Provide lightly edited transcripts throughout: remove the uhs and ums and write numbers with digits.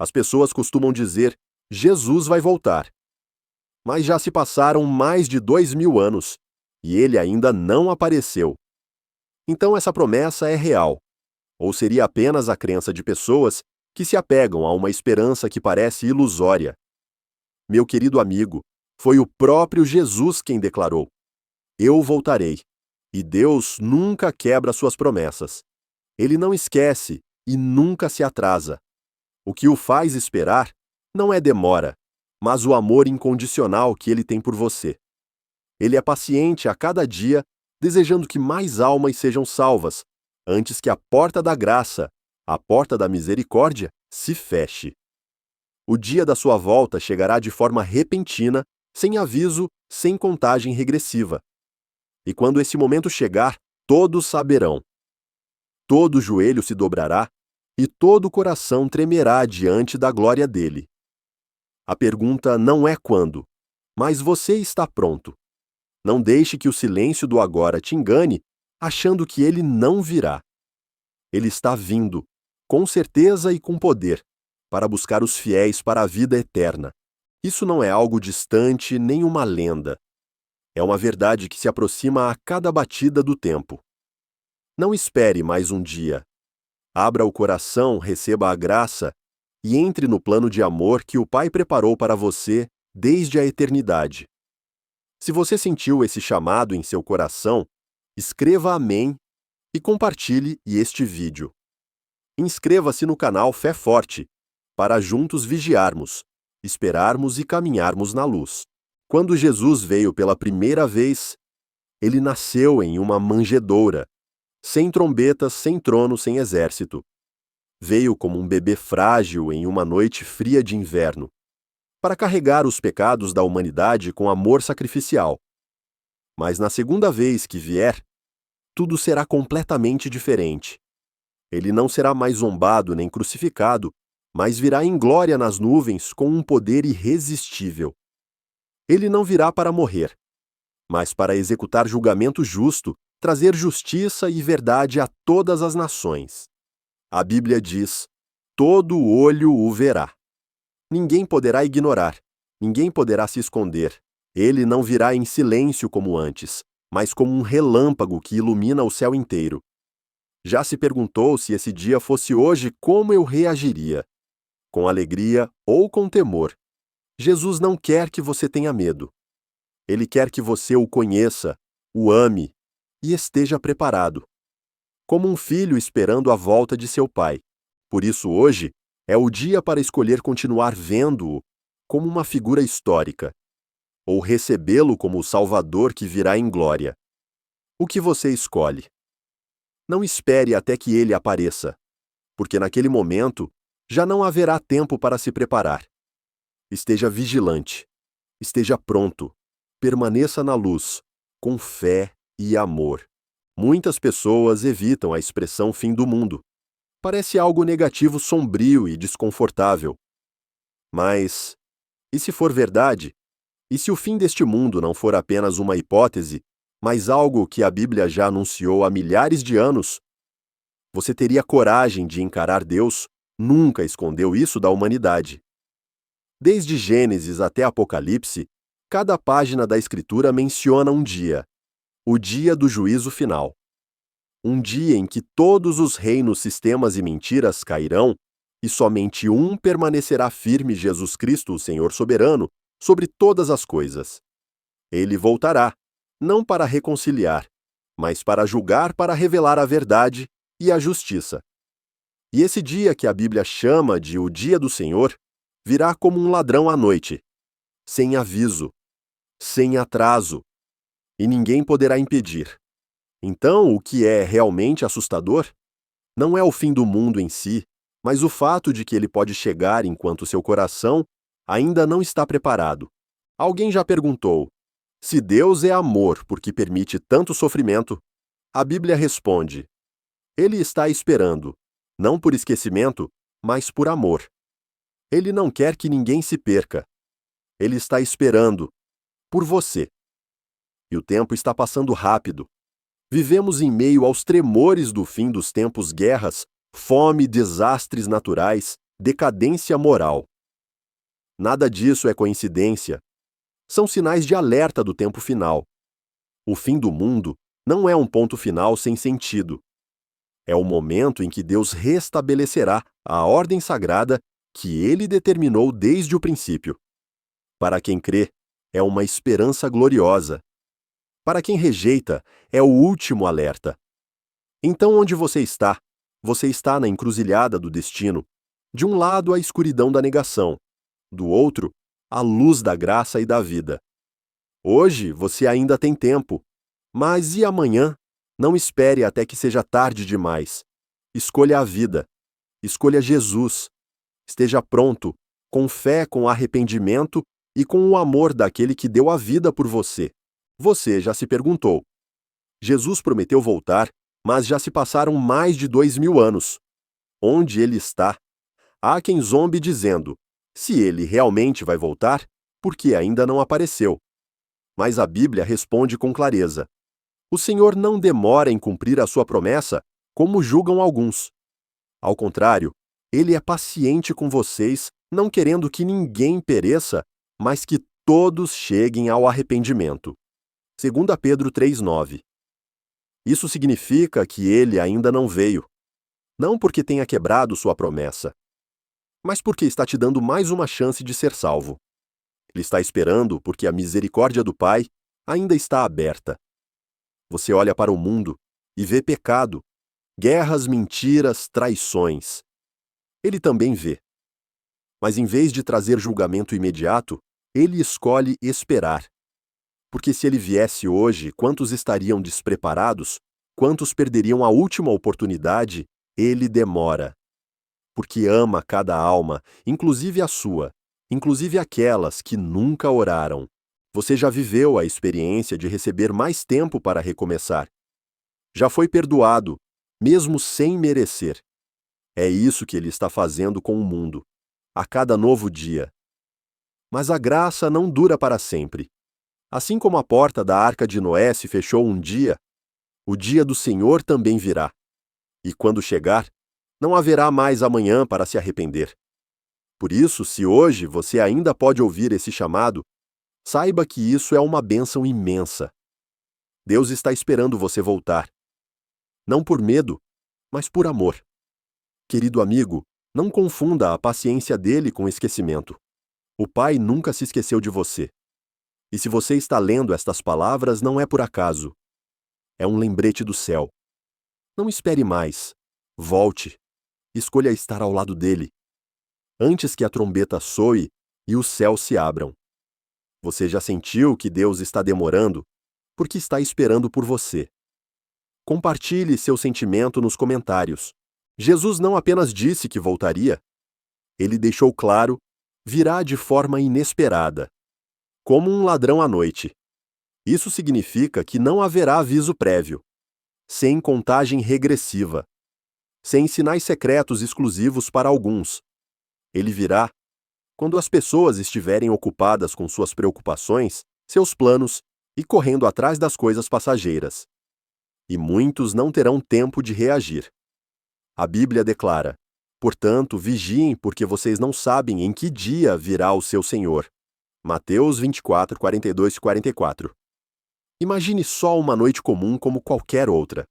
As pessoas costumam dizer: Jesus vai voltar. Mas já se passaram mais de 2000 anos e ele ainda não apareceu. Então essa promessa é real, ou seria apenas a crença de pessoas que se apegam a uma esperança que parece ilusória. Meu querido amigo, foi o próprio Jesus quem declarou: Eu voltarei. E Deus nunca quebra suas promessas. Ele não esquece e nunca se atrasa. O que o faz esperar não é demora, mas o amor incondicional que ele tem por você. Ele é paciente a cada dia, desejando que mais almas sejam salvas, antes que a porta da graça, a porta da misericórdia, se feche. O dia da sua volta chegará de forma repentina, sem aviso, sem contagem regressiva. E quando esse momento chegar, todos saberão. Todo joelho se dobrará e todo coração tremerá diante da glória dele. A pergunta não é quando, mas você está pronto. Não deixe que o silêncio do agora te engane, achando que ele não virá. Ele está vindo, com certeza e com poder, para buscar os fiéis para a vida eterna. Isso não é algo distante nem uma lenda. É uma verdade que se aproxima a cada batida do tempo. Não espere mais um dia. Abra o coração, receba a graça e entre no plano de amor que o Pai preparou para você desde a eternidade. Se você sentiu esse chamado em seu coração, escreva amém e compartilhe este vídeo. Inscreva-se no canal Fé Forte, para juntos vigiarmos, esperarmos e caminharmos na luz. Quando Jesus veio pela primeira vez, ele nasceu em uma manjedoura, sem trombetas, sem trono, sem exército. Veio como um bebê frágil em uma noite fria de inverno, para carregar os pecados da humanidade com amor sacrificial. Mas na segunda vez que vier, tudo será completamente diferente. Ele não será mais zombado nem crucificado, mas virá em glória nas nuvens com um poder irresistível. Ele não virá para morrer, mas para executar julgamento justo, trazer justiça e verdade a todas as nações. A Bíblia diz: todo olho o verá. Ninguém poderá ignorar, ninguém poderá se esconder. Ele não virá em silêncio como antes, mas como um relâmpago que ilumina o céu inteiro. Já se perguntou se esse dia fosse hoje, como eu reagiria? Com alegria ou com temor? Jesus não quer que você tenha medo. Ele quer que você o conheça, o ame e esteja preparado. Como um filho esperando a volta de seu pai. Por isso hoje é o dia para escolher continuar vendo-o como uma figura histórica, ou recebê-lo como o Salvador que virá em glória. O que você escolhe? Não espere até que ele apareça, porque naquele momento já não haverá tempo para se preparar. Esteja vigilante, esteja pronto, permaneça na luz, com fé e amor. Muitas pessoas evitam a expressão fim do mundo. Parece algo negativo, sombrio e desconfortável. Mas, e se for verdade? E se o fim deste mundo não for apenas uma hipótese, mas algo que a Bíblia já anunciou há milhares de anos? Você teria coragem de encarar Deus? Nunca escondeu isso da humanidade. Desde Gênesis até Apocalipse, cada página da Escritura menciona um dia, o dia do juízo final. Um dia em que todos os reinos, sistemas e mentiras cairão, e somente um permanecerá firme: Jesus Cristo, o Senhor soberano, sobre todas as coisas. Ele voltará, não para reconciliar, mas para julgar, para revelar a verdade e a justiça. E esse dia que a Bíblia chama de o dia do Senhor, virá como um ladrão à noite, sem aviso, sem atraso, e ninguém poderá impedir. Então, o que é realmente assustador não é o fim do mundo em si, mas o fato de que ele pode chegar enquanto seu coração ainda não está preparado. Alguém já perguntou: se Deus é amor, por que permite tanto sofrimento? A Bíblia responde: Ele está esperando, não por esquecimento, mas por amor. Ele não quer que ninguém se perca. Ele está esperando por você. E o tempo está passando rápido. Vivemos em meio aos tremores do fim dos tempos: guerras, fome, desastres naturais, decadência moral. Nada disso é coincidência. São sinais de alerta do tempo final. O fim do mundo não é um ponto final sem sentido. É o momento em que Deus restabelecerá a ordem sagrada que Ele determinou desde o princípio. Para quem crê, é uma esperança gloriosa. Para quem rejeita, é o último alerta. Então, onde você está? Você está na encruzilhada do destino. De um lado, a escuridão da negação. Do outro, a luz da graça e da vida. Hoje, você ainda tem tempo. Mas e amanhã? Não espere até que seja tarde demais. Escolha a vida. Escolha Jesus. Esteja pronto, com fé, com arrependimento e com o amor daquele que deu a vida por você. Você já se perguntou. Jesus prometeu voltar, mas já se passaram mais de 2000 anos. Onde ele está? Há quem zombe dizendo, se ele realmente vai voltar, por que ainda não apareceu? Mas a Bíblia responde com clareza. O Senhor não demora em cumprir a sua promessa, como julgam alguns. Ao contrário, ele é paciente com vocês, não querendo que ninguém pereça, mas que todos cheguem ao arrependimento. 2 Pedro 3,9. Isso significa que ele ainda não veio. Não porque tenha quebrado sua promessa, mas porque está te dando mais uma chance de ser salvo. Ele está esperando porque a misericórdia do Pai ainda está aberta. Você olha para o mundo e vê pecado, guerras, mentiras, traições. Ele também vê. Mas em vez de trazer julgamento imediato, ele escolhe esperar. Porque se ele viesse hoje, quantos estariam despreparados? Quantos perderiam a última oportunidade? Ele demora. Porque ama cada alma, inclusive a sua, inclusive aquelas que nunca oraram. Você já viveu a experiência de receber mais tempo para recomeçar. Já foi perdoado, mesmo sem merecer. É isso que ele está fazendo com o mundo, a cada novo dia. Mas a graça não dura para sempre. Assim como a porta da arca de Noé se fechou um dia, o dia do Senhor também virá. E quando chegar, não haverá mais amanhã para se arrepender. Por isso, se hoje você ainda pode ouvir esse chamado, saiba que isso é uma bênção imensa. Deus está esperando você voltar. Não por medo, mas por amor. Querido amigo, não confunda a paciência dele com esquecimento. O Pai nunca se esqueceu de você. E se você está lendo estas palavras, não é por acaso. É um lembrete do céu. Não espere mais. Volte. Escolha estar ao lado dele. Antes que a trombeta soe e os céus se abram. Você já sentiu que Deus está demorando? Porque está esperando por você. Compartilhe seu sentimento nos comentários. Jesus não apenas disse que voltaria. Ele deixou claro, virá de forma inesperada. Como um ladrão à noite. Isso significa que não haverá aviso prévio, sem contagem regressiva, sem sinais secretos exclusivos para alguns. Ele virá quando as pessoas estiverem ocupadas com suas preocupações, seus planos e correndo atrás das coisas passageiras. E muitos não terão tempo de reagir. A Bíblia declara: portanto, vigiem, porque vocês não sabem em que dia virá o seu Senhor. Mateus 24, 42 e 44. Imagine só uma noite comum como qualquer outra,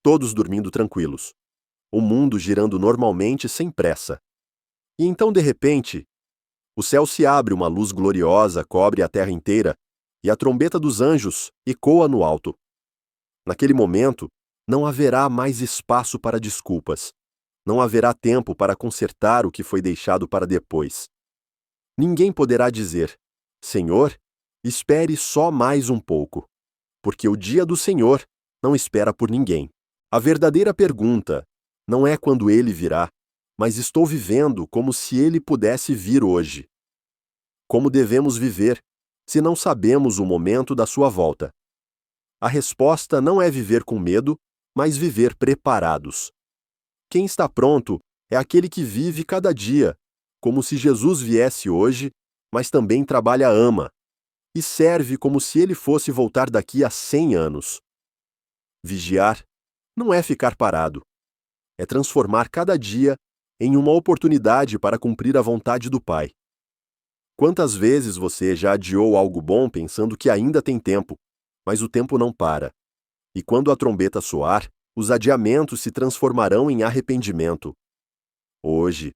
todos dormindo tranquilos. O mundo girando normalmente sem pressa. E então, de repente, o céu se abre, uma luz gloriosa cobre a terra inteira, e a trombeta dos anjos ecoa no alto. Naquele momento, não haverá mais espaço para desculpas. Não haverá tempo para consertar o que foi deixado para depois. Ninguém poderá dizer: Senhor, espere só mais um pouco, porque o dia do Senhor não espera por ninguém. A verdadeira pergunta não é quando ele virá, mas estou vivendo como se ele pudesse vir hoje. Como devemos viver, se não sabemos o momento da sua volta? A resposta não é viver com medo, mas viver preparados. Quem está pronto é aquele que vive cada dia, como se Jesus viesse hoje, mas também trabalha e serve como se ele fosse voltar daqui a 100 anos. Vigiar não é ficar parado, é transformar cada dia em uma oportunidade para cumprir a vontade do Pai. Quantas vezes você já adiou algo bom pensando que ainda tem tempo, mas o tempo não para. E quando a trombeta soar, os adiamentos se transformarão em arrependimento. Hoje,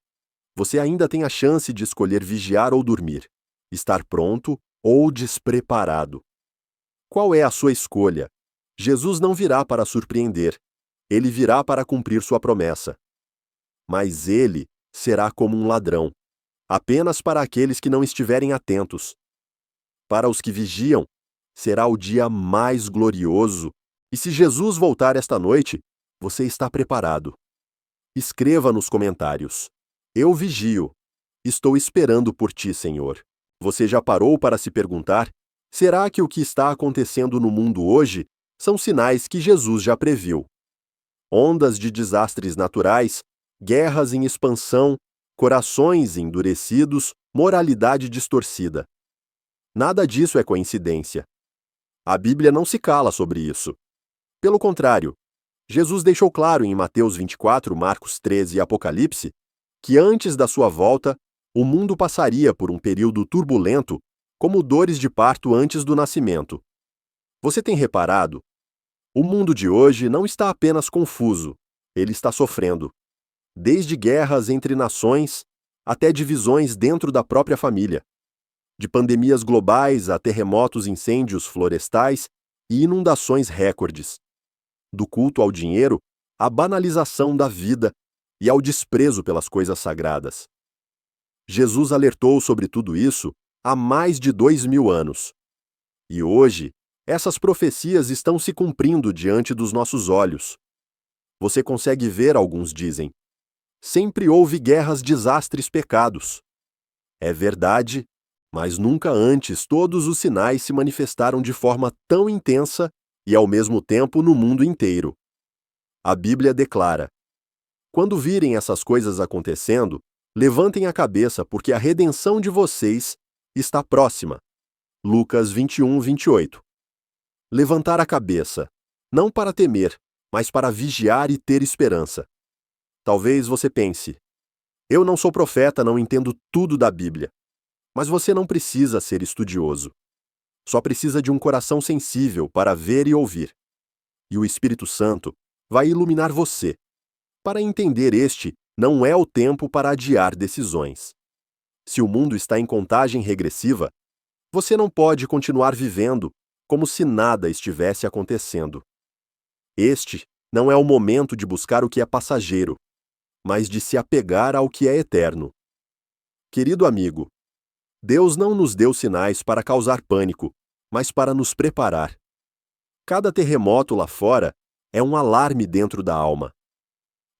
você ainda tem a chance de escolher vigiar ou dormir, estar pronto ou despreparado. Qual é a sua escolha? Jesus não virá para surpreender. Ele virá para cumprir sua promessa. Mas ele será como um ladrão, apenas para aqueles que não estiverem atentos. Para os que vigiam, será o dia mais glorioso. E se Jesus voltar esta noite, você está preparado. Escreva nos comentários: Eu vigio. Estou esperando por ti, Senhor. Você já parou para se perguntar: será que o que está acontecendo no mundo hoje são sinais que Jesus já previu? Ondas de desastres naturais, guerras em expansão, corações endurecidos, moralidade distorcida. Nada disso é coincidência. A Bíblia não se cala sobre isso. Pelo contrário, Jesus deixou claro em Mateus 24, Marcos 13 e Apocalipse que antes da sua volta, o mundo passaria por um período turbulento, como dores de parto antes do nascimento. Você tem reparado? O mundo de hoje não está apenas confuso, ele está sofrendo. Desde guerras entre nações até divisões dentro da própria família. De pandemias globais a terremotos, incêndios florestais e inundações recordes. Do culto ao dinheiro à banalização da vida e ao desprezo pelas coisas sagradas. Jesus alertou sobre tudo isso há mais de 2000 anos. E hoje, essas profecias estão se cumprindo diante dos nossos olhos. Você consegue ver, alguns dizem. Sempre houve guerras, desastres, pecados. É verdade, mas nunca antes todos os sinais se manifestaram de forma tão intensa e ao mesmo tempo no mundo inteiro. A Bíblia declara: quando virem essas coisas acontecendo, levantem a cabeça, porque a redenção de vocês está próxima. Lucas 21, 28. Levantar a cabeça, não para temer, mas para vigiar e ter esperança. Talvez você pense: eu não sou profeta, não entendo tudo da Bíblia. Mas você não precisa ser estudioso. Só precisa de um coração sensível para ver e ouvir. E o Espírito Santo vai iluminar você. Para entender este, não é o tempo para adiar decisões. Se o mundo está em contagem regressiva, você não pode continuar vivendo como se nada estivesse acontecendo. Este não é o momento de buscar o que é passageiro, mas de se apegar ao que é eterno. Querido amigo, Deus não nos deu sinais para causar pânico, mas para nos preparar. Cada terremoto lá fora é um alarme dentro da alma.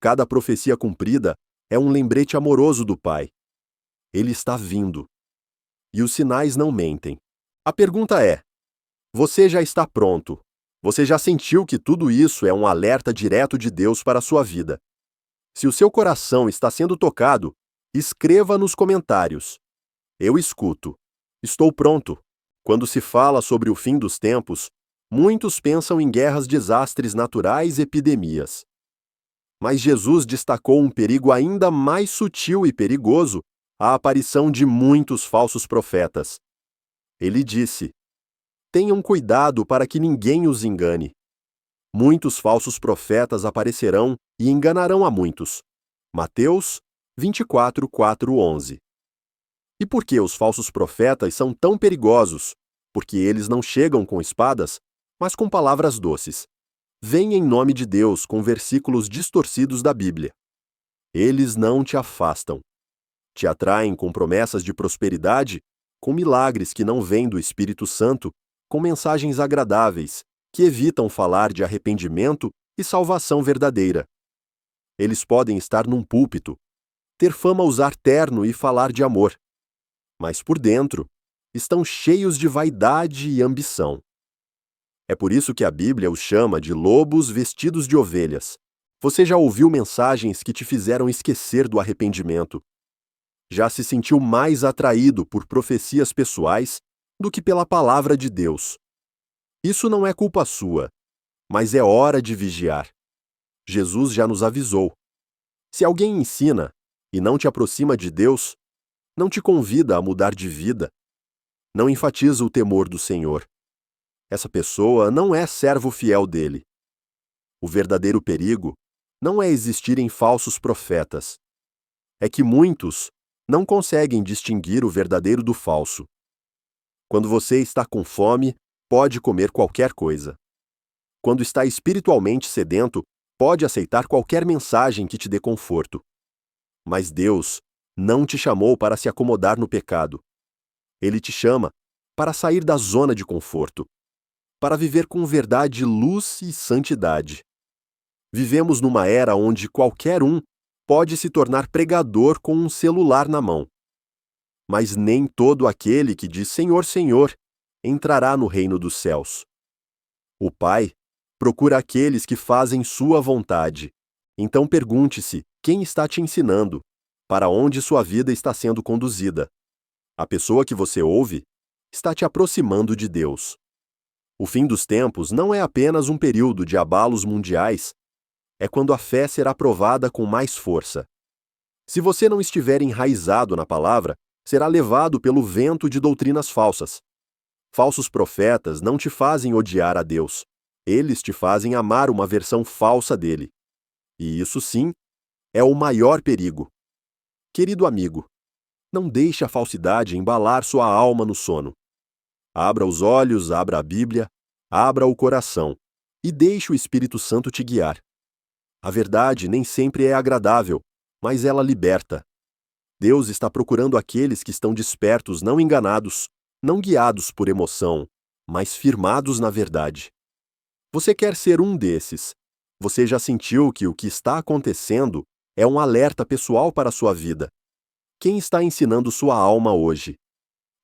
Cada profecia cumprida é um lembrete amoroso do Pai. Ele está vindo. E os sinais não mentem. A pergunta é: você já está pronto? Você já sentiu que tudo isso é um alerta direto de Deus para a sua vida? Se o seu coração está sendo tocado, escreva nos comentários: eu escuto. Estou pronto. Quando se fala sobre o fim dos tempos, muitos pensam em guerras, desastres naturais e epidemias. Mas Jesus destacou um perigo ainda mais sutil e perigoso: a aparição de muitos falsos profetas. Ele disse: tenham cuidado para que ninguém os engane. Muitos falsos profetas aparecerão e enganarão a muitos. Mateus 24, 4, 11. E por que os falsos profetas são tão perigosos? Porque eles não chegam com espadas, mas com palavras doces. Vêm em nome de Deus com versículos distorcidos da Bíblia. Eles não te afastam. Te atraem com promessas de prosperidade, com milagres que não vêm do Espírito Santo, com mensagens agradáveis, que evitam falar de arrependimento e salvação verdadeira. Eles podem estar num púlpito, ter fama usar terno e falar de amor. Mas por dentro, estão cheios de vaidade e ambição. É por isso que a Bíblia os chama de lobos vestidos de ovelhas. Você já ouviu mensagens que te fizeram esquecer do arrependimento? Já se sentiu mais atraído por profecias pessoais do que pela palavra de Deus? Isso não é culpa sua, mas é hora de vigiar. Jesus já nos avisou. Se alguém ensina, e não te aproxima de Deus, não te convida a mudar de vida, não enfatiza o temor do Senhor. Essa pessoa não é servo fiel dele. O verdadeiro perigo não é existirem falsos profetas. É que muitos não conseguem distinguir o verdadeiro do falso. Quando você está com fome, pode comer qualquer coisa. Quando está espiritualmente sedento, pode aceitar qualquer mensagem que te dê conforto. Mas Deus não te chamou para se acomodar no pecado. Ele te chama para sair da zona de conforto, para viver com verdade, luz e santidade. Vivemos numa era onde qualquer um pode se tornar pregador com um celular na mão. Mas nem todo aquele que diz Senhor, Senhor entrará no reino dos céus. O Pai procura aqueles que fazem sua vontade. Então pergunte-se quem está te ensinando, para onde sua vida está sendo conduzida. A pessoa que você ouve está te aproximando de Deus. O fim dos tempos não é apenas um período de abalos mundiais, é quando a fé será provada com mais força. Se você não estiver enraizado na palavra, será levado pelo vento de doutrinas falsas. Falsos profetas não te fazem odiar a Deus. Eles te fazem amar uma versão falsa dele. E isso sim, é o maior perigo. Querido amigo, não deixe a falsidade embalar sua alma no sono. Abra os olhos, abra a Bíblia, abra o coração e deixe o Espírito Santo te guiar. A verdade nem sempre é agradável, mas ela liberta. Deus está procurando aqueles que estão despertos, não enganados, não guiados por emoção, mas firmados na verdade. Você quer ser um desses. Você já sentiu que o que está acontecendo é um alerta pessoal para a sua vida. Quem está ensinando sua alma hoje?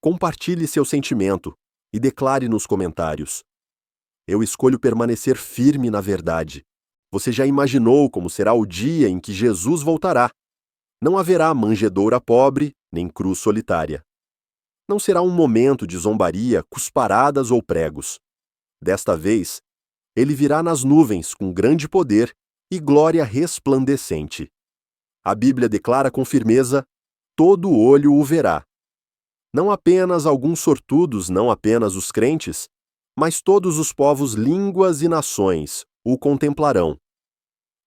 Compartilhe seu sentimento e declare nos comentários. Eu escolho permanecer firme na verdade. Você já imaginou como será o dia em que Jesus voltará? Não haverá manjedoura pobre, nem cruz solitária. Não será um momento de zombaria, cusparadas ou pregos. Desta vez, ele virá nas nuvens com grande poder e glória resplandecente. A Bíblia declara com firmeza: todo olho o verá. Não apenas alguns sortudos, não apenas os crentes, mas todos os povos, línguas e nações o contemplarão.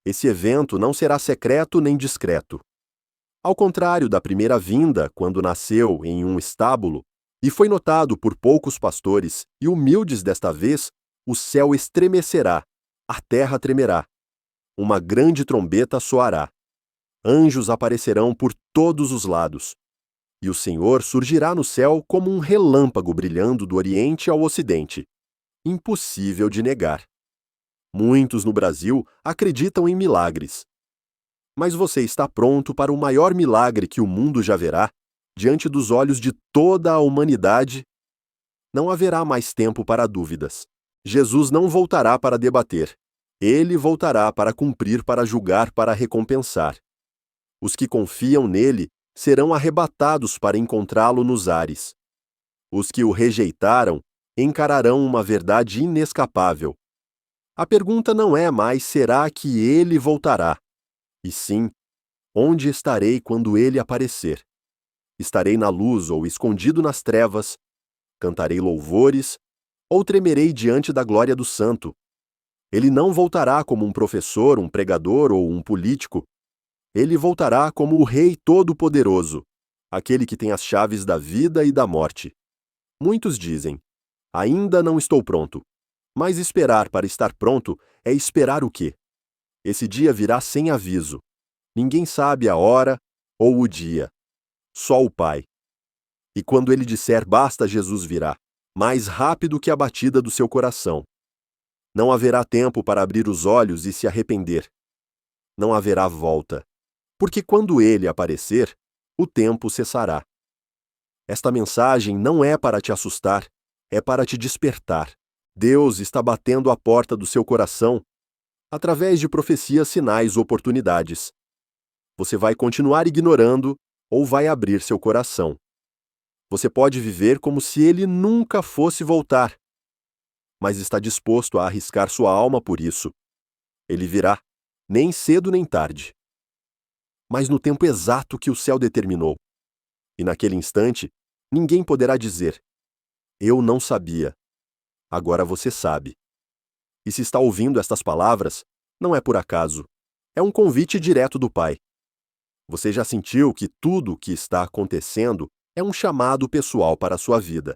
Esse evento não será secreto nem discreto. Ao contrário da primeira vinda, quando nasceu em um estábulo, e foi notado por poucos pastores e humildes desta vez, o céu estremecerá, a terra tremerá. Uma grande trombeta soará. Anjos aparecerão por todos os lados. E o Senhor surgirá no céu como um relâmpago brilhando do Oriente ao Ocidente. Impossível de negar. Muitos no Brasil acreditam em milagres. Mas você está pronto para o maior milagre que o mundo já verá, diante dos olhos de toda a humanidade? Não haverá mais tempo para dúvidas. Jesus não voltará para debater. Ele voltará para cumprir, para julgar, para recompensar. Os que confiam nele serão arrebatados para encontrá-lo nos ares. Os que o rejeitaram encararão uma verdade inescapável. A pergunta não é mais será que ele voltará, e sim, onde estarei quando ele aparecer? Estarei na luz ou escondido nas trevas? Cantarei louvores ou tremerei diante da glória do Santo? Ele não voltará como um professor, um pregador ou um político. Ele voltará como o Rei Todo-Poderoso, aquele que tem as chaves da vida e da morte. Muitos dizem: ainda não estou pronto. Mas esperar para estar pronto é esperar o quê? Esse dia virá sem aviso. Ninguém sabe a hora ou o dia. Só o Pai. E quando ele disser basta, Jesus virá, mais rápido que a batida do seu coração. Não haverá tempo para abrir os olhos e se arrepender. Não haverá volta. Porque quando ele aparecer, o tempo cessará. Esta mensagem não é para te assustar, é para te despertar. Deus está batendo à porta do seu coração através de profecias, sinais, oportunidades. Você vai continuar ignorando ou vai abrir seu coração. Você pode viver como se ele nunca fosse voltar, mas está disposto a arriscar sua alma por isso. Ele virá, nem cedo nem tarde. mas no tempo exato que o céu determinou. E naquele instante, ninguém poderá dizer: eu não sabia. Agora você sabe. E se está ouvindo estas palavras, não é por acaso. É um convite direto do Pai. Você já sentiu que tudo o que está acontecendo é um chamado pessoal para a sua vida.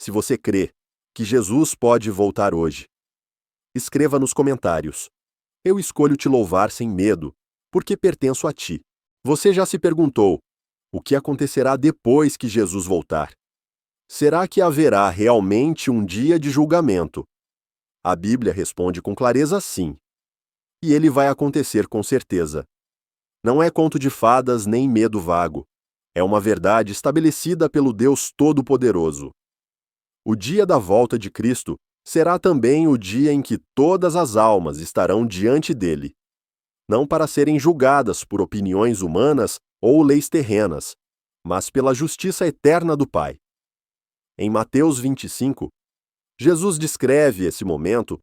Se você crê que Jesus pode voltar hoje, escreva nos comentários: eu escolho te louvar sem medo, porque pertenço a ti. Você já se perguntou: o que acontecerá depois que Jesus voltar? Será que haverá realmente um dia de julgamento? A Bíblia responde com clareza sim. E ele vai acontecer com certeza. Não é conto de fadas nem medo vago. É uma verdade estabelecida pelo Deus Todo-Poderoso. O dia da volta de Cristo será também o dia em que todas as almas estarão diante dele. Não para serem julgadas por opiniões humanas ou leis terrenas, mas pela justiça eterna do Pai. Em Mateus 25, Jesus descreve esse momento.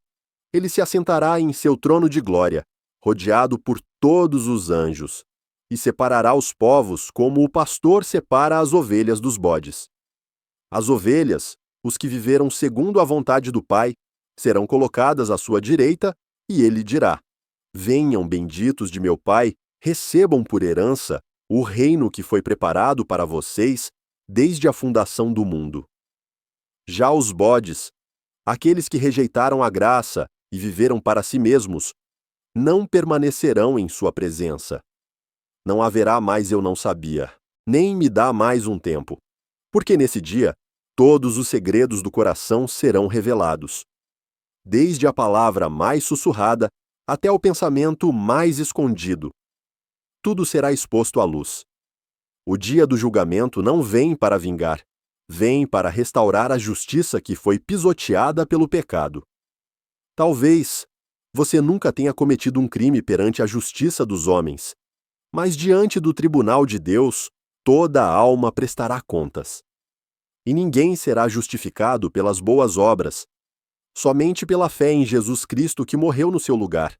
Ele se assentará em seu trono de glória, rodeado por todos os anjos, e separará os povos como o pastor separa as ovelhas dos bodes. As ovelhas, os que viveram segundo a vontade do Pai, serão colocadas à sua direita, e ele dirá: venham, benditos de meu Pai, recebam por herança o reino que foi preparado para vocês desde a fundação do mundo. Já os bodes, aqueles que rejeitaram a graça e viveram para si mesmos, não permanecerão em sua presença. Não haverá mais eu não sabia, nem me dá mais um tempo, porque nesse dia todos os segredos do coração serão revelados, desde a palavra mais sussurrada até o pensamento mais escondido. Tudo será exposto à luz. O dia do julgamento não vem para vingar, vem para restaurar a justiça que foi pisoteada pelo pecado. Talvez você nunca tenha cometido um crime perante a justiça dos homens, mas diante do tribunal de Deus, toda alma prestará contas. E ninguém será justificado pelas boas obras, somente pela fé em Jesus Cristo que morreu no seu lugar.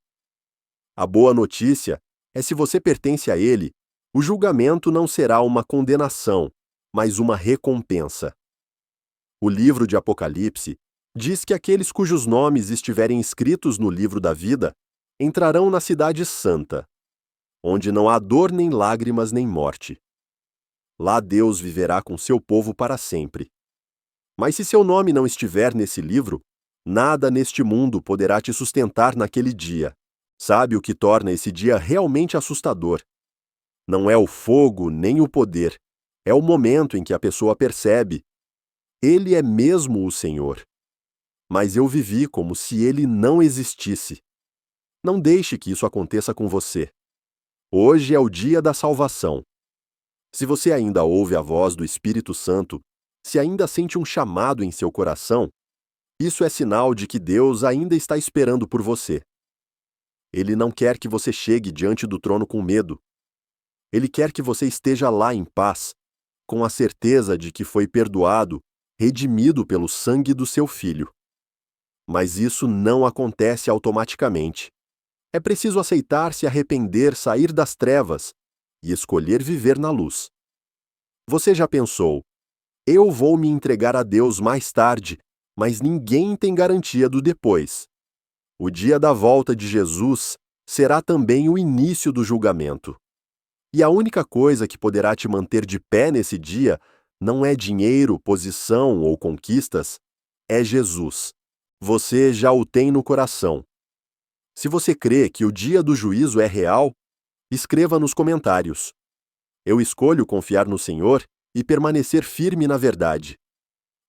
A boa notícia é: se você pertence a Ele, o julgamento não será uma condenação, mas uma recompensa. O livro de Apocalipse diz que aqueles cujos nomes estiverem escritos no livro da vida entrarão na cidade santa, onde não há dor nem lágrimas nem morte. Lá Deus viverá com seu povo para sempre. Mas se seu nome não estiver nesse livro, nada neste mundo poderá te sustentar naquele dia. Sabe o que torna esse dia realmente assustador? Não é o fogo nem o poder, é o momento em que a pessoa percebe: Ele é mesmo o Senhor. Mas eu vivi como se Ele não existisse. Não deixe que isso aconteça com você. Hoje é o dia da salvação. Se você ainda ouve a voz do Espírito Santo, se ainda sente um chamado em seu coração, isso é sinal de que Deus ainda está esperando por você. Ele não quer que você chegue diante do trono com medo. Ele quer que você esteja lá em paz, com a certeza de que foi perdoado, redimido pelo sangue do seu Filho. Mas isso não acontece automaticamente. É preciso aceitar se arrepender, sair das trevas e escolher viver na luz. Você já pensou: eu vou me entregar a Deus mais tarde, mas ninguém tem garantia do depois. O dia da volta de Jesus será também o início do julgamento. E a única coisa que poderá te manter de pé nesse dia não é dinheiro, posição ou conquistas, é Jesus. Você já o tem no coração. Se você crê que o dia do juízo é real, escreva nos comentários: eu escolho confiar no Senhor e permanecer firme na verdade.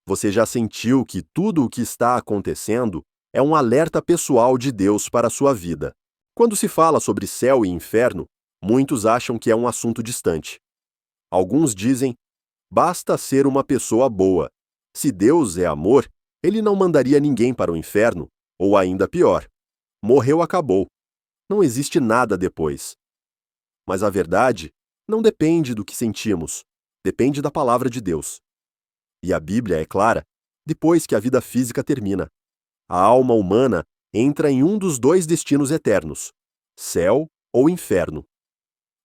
Você já sentiu que tudo o que está acontecendo é um alerta pessoal de Deus para a sua vida? Quando se fala sobre céu e inferno, muitos acham que é um assunto distante. Alguns dizem: basta ser uma pessoa boa. Se Deus é amor, Ele não mandaria ninguém para o inferno, ou ainda pior: morreu, acabou. Não existe nada depois. Mas a verdade não depende do que sentimos, depende da palavra de Deus. E a Bíblia é clara: depois que a vida física termina, a alma humana entra em um dos dois destinos eternos, céu ou inferno.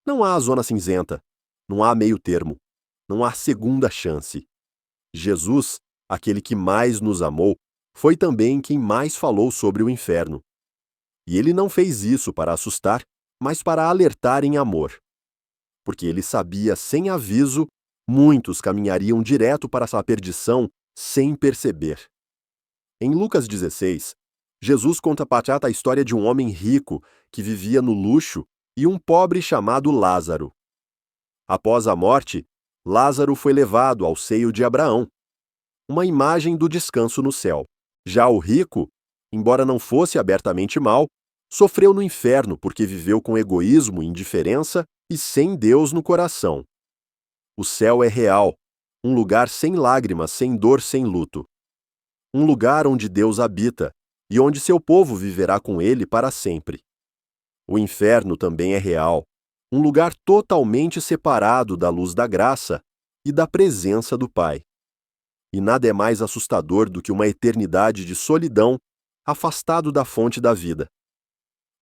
Não há zona cinzenta, não há meio termo, não há segunda chance. Jesus, aquele que mais nos amou, foi também quem mais falou sobre o inferno. E ele não fez isso para assustar, mas para alertar em amor. Porque ele sabia, sem aviso, muitos caminhariam direto para essa perdição sem perceber. Em Lucas 16, Jesus conta patata a história de um homem rico que vivia no luxo e um pobre chamado Lázaro. Após a morte, Lázaro foi levado ao seio de Abraão, uma imagem do descanso no céu. Já o rico, embora não fosse abertamente mau, sofreu no inferno porque viveu com egoísmo e indiferença e sem Deus no coração. O céu é real, um lugar sem lágrimas, sem dor, sem luto. Um lugar onde Deus habita e onde seu povo viverá com ele para sempre. O inferno também é real, um lugar totalmente separado da luz da graça e da presença do Pai. E nada é mais assustador do que uma eternidade de solidão, afastado da fonte da vida.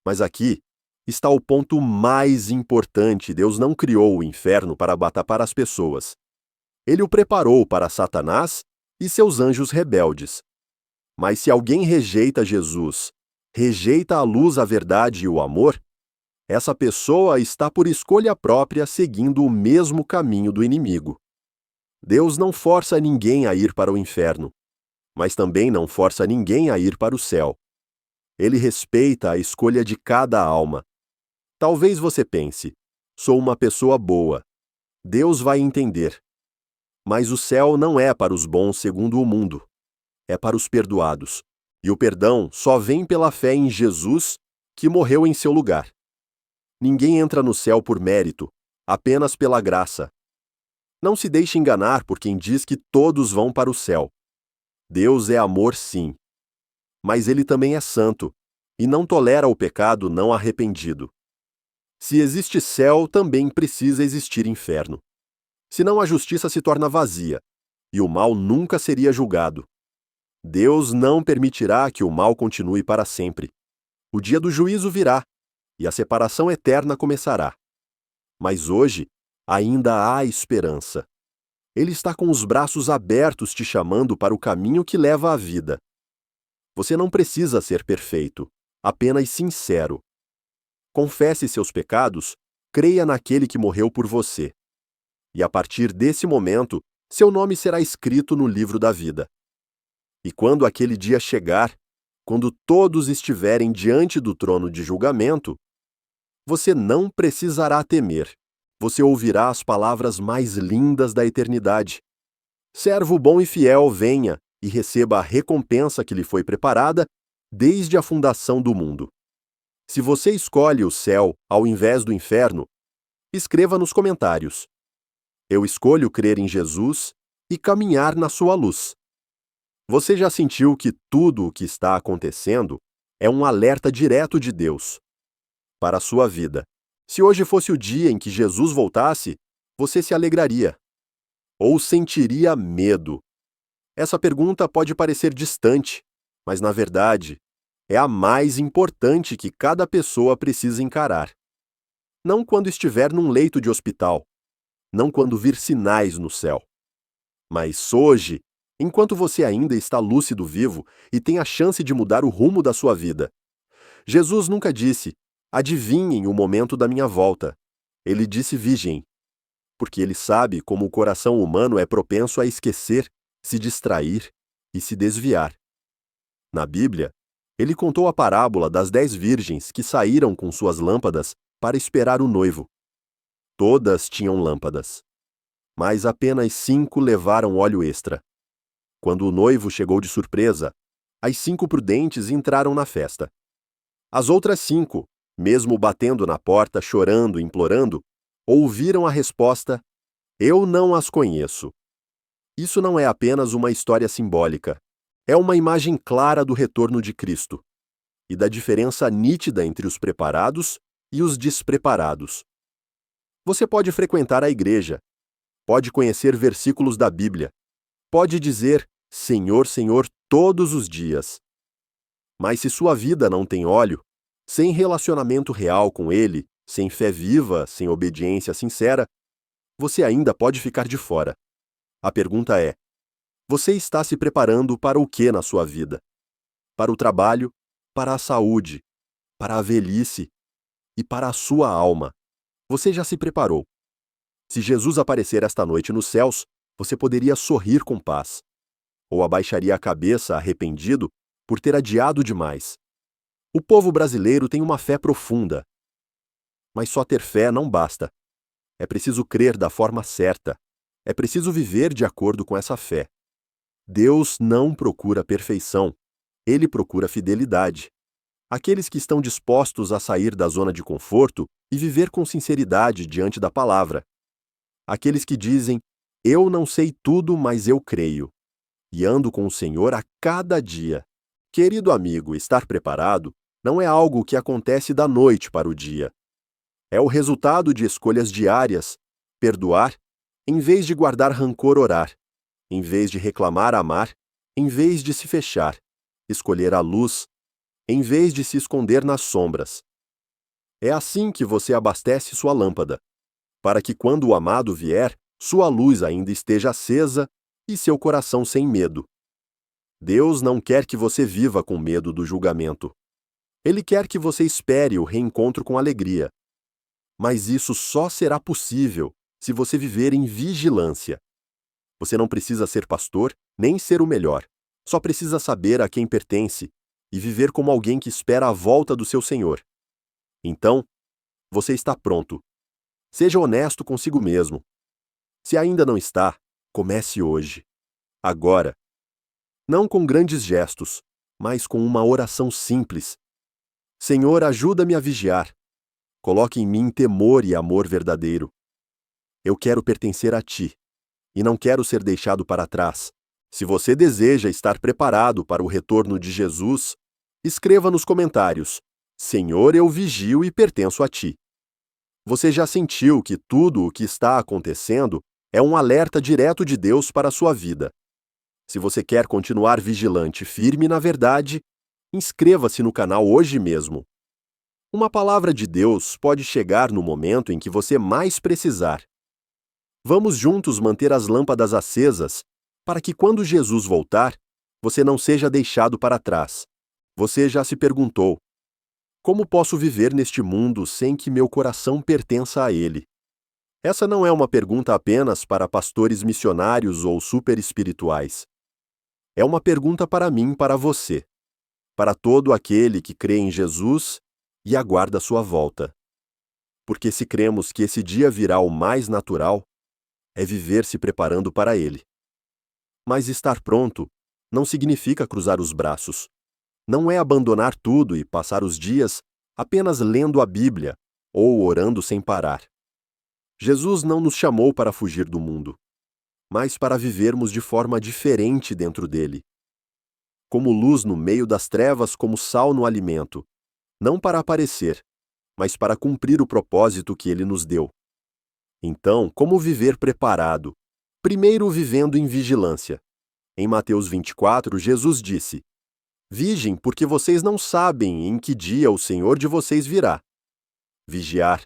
Mas aqui está o ponto mais importante: Deus não criou o inferno para abatar as pessoas. Ele o preparou para Satanás e seus anjos rebeldes. Mas se alguém rejeita Jesus, rejeita a luz, a verdade e o amor, essa pessoa está por escolha própria seguindo o mesmo caminho do inimigo. Deus não força ninguém a ir para o inferno, mas também não força ninguém a ir para o céu. Ele respeita a escolha de cada alma. Talvez você pense: sou uma pessoa boa. Deus vai entender. Mas o céu não é para os bons segundo o mundo. É para os perdoados. E o perdão só vem pela fé em Jesus, que morreu em seu lugar. Ninguém entra no céu por mérito, apenas pela graça. Não se deixe enganar por quem diz que todos vão para o céu. Deus é amor, sim. Mas ele também é santo, e não tolera o pecado não arrependido. Se existe céu, também precisa existir inferno. Senão a justiça se torna vazia, e o mal nunca seria julgado. Deus não permitirá que o mal continue para sempre. O dia do juízo virá, e a separação eterna começará. Mas hoje, ainda há esperança. Ele está com os braços abertos te chamando para o caminho que leva à vida. Você não precisa ser perfeito, apenas sincero. Confesse seus pecados, creia naquele que morreu por você. E a partir desse momento, seu nome será escrito no livro da vida. E quando aquele dia chegar, quando todos estiverem diante do trono de julgamento, você não precisará temer. Você ouvirá as palavras mais lindas da eternidade. Servo bom e fiel, venha e receba a recompensa que lhe foi preparada desde a fundação do mundo. Se você escolhe o céu ao invés do inferno, escreva nos comentários: eu escolho crer em Jesus e caminhar na sua luz. Você já sentiu que tudo o que está acontecendo é um alerta direto de Deus para a sua vida? Se hoje fosse o dia em que Jesus voltasse, você se alegraria? Ou sentiria medo? Essa pergunta pode parecer distante, mas na verdade, é a mais importante que cada pessoa precisa encarar. Não quando estiver num leito de hospital, não quando vir sinais no céu. Mas hoje, enquanto você ainda está lúcido vivo e tem a chance de mudar o rumo da sua vida. Jesus nunca disse: adivinhem o momento da minha volta. Ele disse: vigiem. Porque ele sabe como o coração humano é propenso a esquecer, se distrair e se desviar. Na Bíblia, ele contou a parábola das 10 virgens que saíram com suas lâmpadas para esperar o noivo. Todas tinham lâmpadas, mas apenas 5 levaram óleo extra. Quando o noivo chegou de surpresa, as 5 prudentes entraram na festa. As outras 5, mesmo batendo na porta, chorando, implorando, ouviram a resposta: eu não as conheço. Isso não é apenas uma história simbólica. É uma imagem clara do retorno de Cristo e da diferença nítida entre os preparados e os despreparados. Você pode frequentar a igreja, pode conhecer versículos da Bíblia, pode dizer Senhor, Senhor todos os dias. Mas se sua vida não tem óleo, sem relacionamento real com Ele sem fé viva, sem obediência sincera, você ainda pode ficar de fora. A pergunta é: você está se preparando para o que na sua vida? Para o trabalho, para a saúde, para a velhice e para a sua alma. Você já se preparou. Se Jesus aparecer esta noite nos céus, você poderia sorrir com paz. Ou abaixaria a cabeça arrependido por ter adiado demais. O povo brasileiro tem uma fé profunda. Mas só ter fé não basta. É preciso crer da forma certa. É preciso viver de acordo com essa fé. Deus não procura perfeição. Ele procura fidelidade. Aqueles que estão dispostos a sair da zona de conforto e viver com sinceridade diante da palavra. Aqueles que dizem: eu não sei tudo, mas eu creio. E ando com o Senhor a cada dia. Querido amigo, estar preparado não é algo que acontece da noite para o dia. É o resultado de escolhas diárias: perdoar, em vez de guardar rancor, orar; em vez de reclamar, amar; em vez de se fechar, escolher a luz, em vez de se esconder nas sombras. É assim que você abastece sua lâmpada, para que quando o amado vier, sua luz ainda esteja acesa e seu coração sem medo. Deus não quer que você viva com medo do julgamento. Ele quer que você espere o reencontro com alegria. Mas isso só será possível se você viver em vigilância. Você não precisa ser pastor, nem ser o melhor. Só precisa saber a quem pertence e viver como alguém que espera a volta do seu Senhor. Então, você está pronto. Seja honesto consigo mesmo. Se ainda não está, comece hoje. Agora. Não com grandes gestos, mas com uma oração simples. Senhor, ajuda-me a vigiar. Coloque em mim temor e amor verdadeiro. Eu quero pertencer a Ti, e não quero ser deixado para trás. Se você deseja estar preparado para o retorno de Jesus, escreva nos comentários: Senhor, eu vigio e pertenço a Ti. Você já sentiu que tudo o que está acontecendo é um alerta direto de Deus para a sua vida. Se você quer continuar vigilante e firme na verdade, inscreva-se no canal hoje mesmo. Uma palavra de Deus pode chegar no momento em que você mais precisar. Vamos juntos manter as lâmpadas acesas, para que quando Jesus voltar, você não seja deixado para trás. Você já se perguntou: como posso viver neste mundo sem que meu coração pertença a Ele? Essa não é uma pergunta apenas para pastores missionários ou super espirituais. É uma pergunta para mim e para você, para todo aquele que crê em Jesus e aguarda sua volta. Porque se cremos que esse dia virá o mais natural, é viver se preparando para ele. Mas estar pronto não significa cruzar os braços. Não é abandonar tudo e passar os dias apenas lendo a Bíblia ou orando sem parar. Jesus não nos chamou para fugir do mundo, mas para vivermos de forma diferente dentro dele. Como luz no meio das trevas, como sal no alimento, não para aparecer, mas para cumprir o propósito que ele nos deu. Então, como viver preparado? Primeiro, vivendo em vigilância. Em Mateus 24, Jesus disse: vigiem, porque vocês não sabem em que dia o Senhor de vocês virá. Vigiar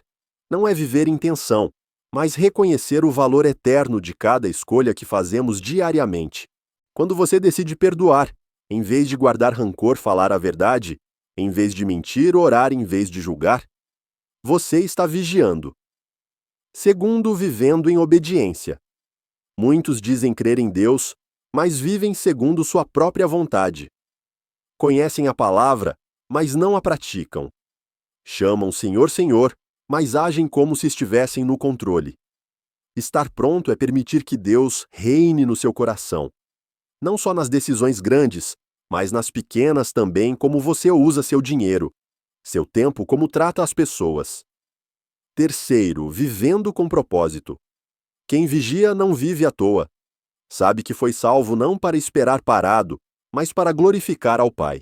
não é viver em tensão, mas reconhecer o valor eterno de cada escolha que fazemos diariamente. Quando você decide perdoar, em vez de guardar rancor, falar a verdade, em vez de mentir, orar em vez de julgar, você está vigiando. Segundo, vivendo em obediência. Muitos dizem crer em Deus, mas vivem segundo sua própria vontade. Conhecem a palavra, mas não a praticam. Chamam Senhor, Senhor, mas agem como se estivessem no controle. Estar pronto é permitir que Deus reine no seu coração. Não só nas decisões grandes, mas nas pequenas também, como você usa seu dinheiro, seu tempo, como trata as pessoas. Terceiro, vivendo com propósito. Quem vigia não vive à toa. Sabe que foi salvo não para esperar parado, mas para glorificar ao Pai.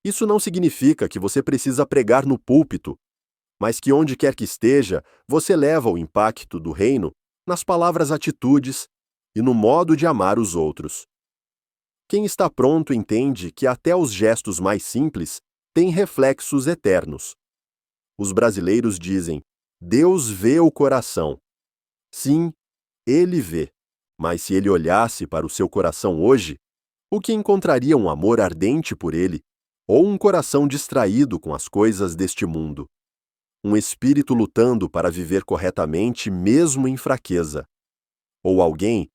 Isso não significa que você precisa pregar no púlpito, mas que onde quer que esteja, você leva o impacto do reino nas palavras, atitudes e no modo de amar os outros. Quem está pronto entende que até os gestos mais simples têm reflexos eternos. Os brasileiros dizem: Deus vê o coração. Sim, Ele vê. Mas se Ele olhasse para o seu coração hoje, o que encontraria um amor ardente por Ele, ou um coração distraído com as coisas deste mundo? Um espírito lutando para viver corretamente mesmo em fraqueza? Ou alguém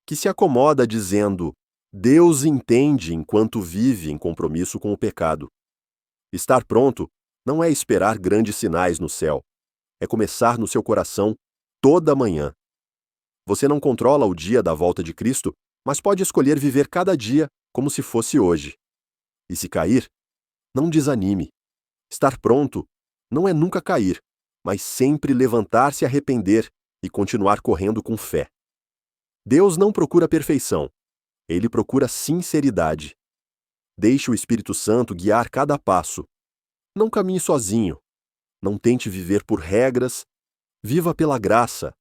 que se acomoda dizendo: Deus entende enquanto vive em compromisso com o pecado? Estar pronto não é esperar grandes sinais no céu. É começar no seu coração toda manhã. Você não controla o dia da volta de Cristo, mas pode escolher viver cada dia como se fosse hoje. E se cair, não desanime. Estar pronto não é nunca cair, mas sempre levantar-se e arrepender e continuar correndo com fé. Deus não procura perfeição. Ele procura sinceridade. Deixe o Espírito Santo guiar cada passo. Não caminhe sozinho. Não tente viver por regras. Viva pela graça,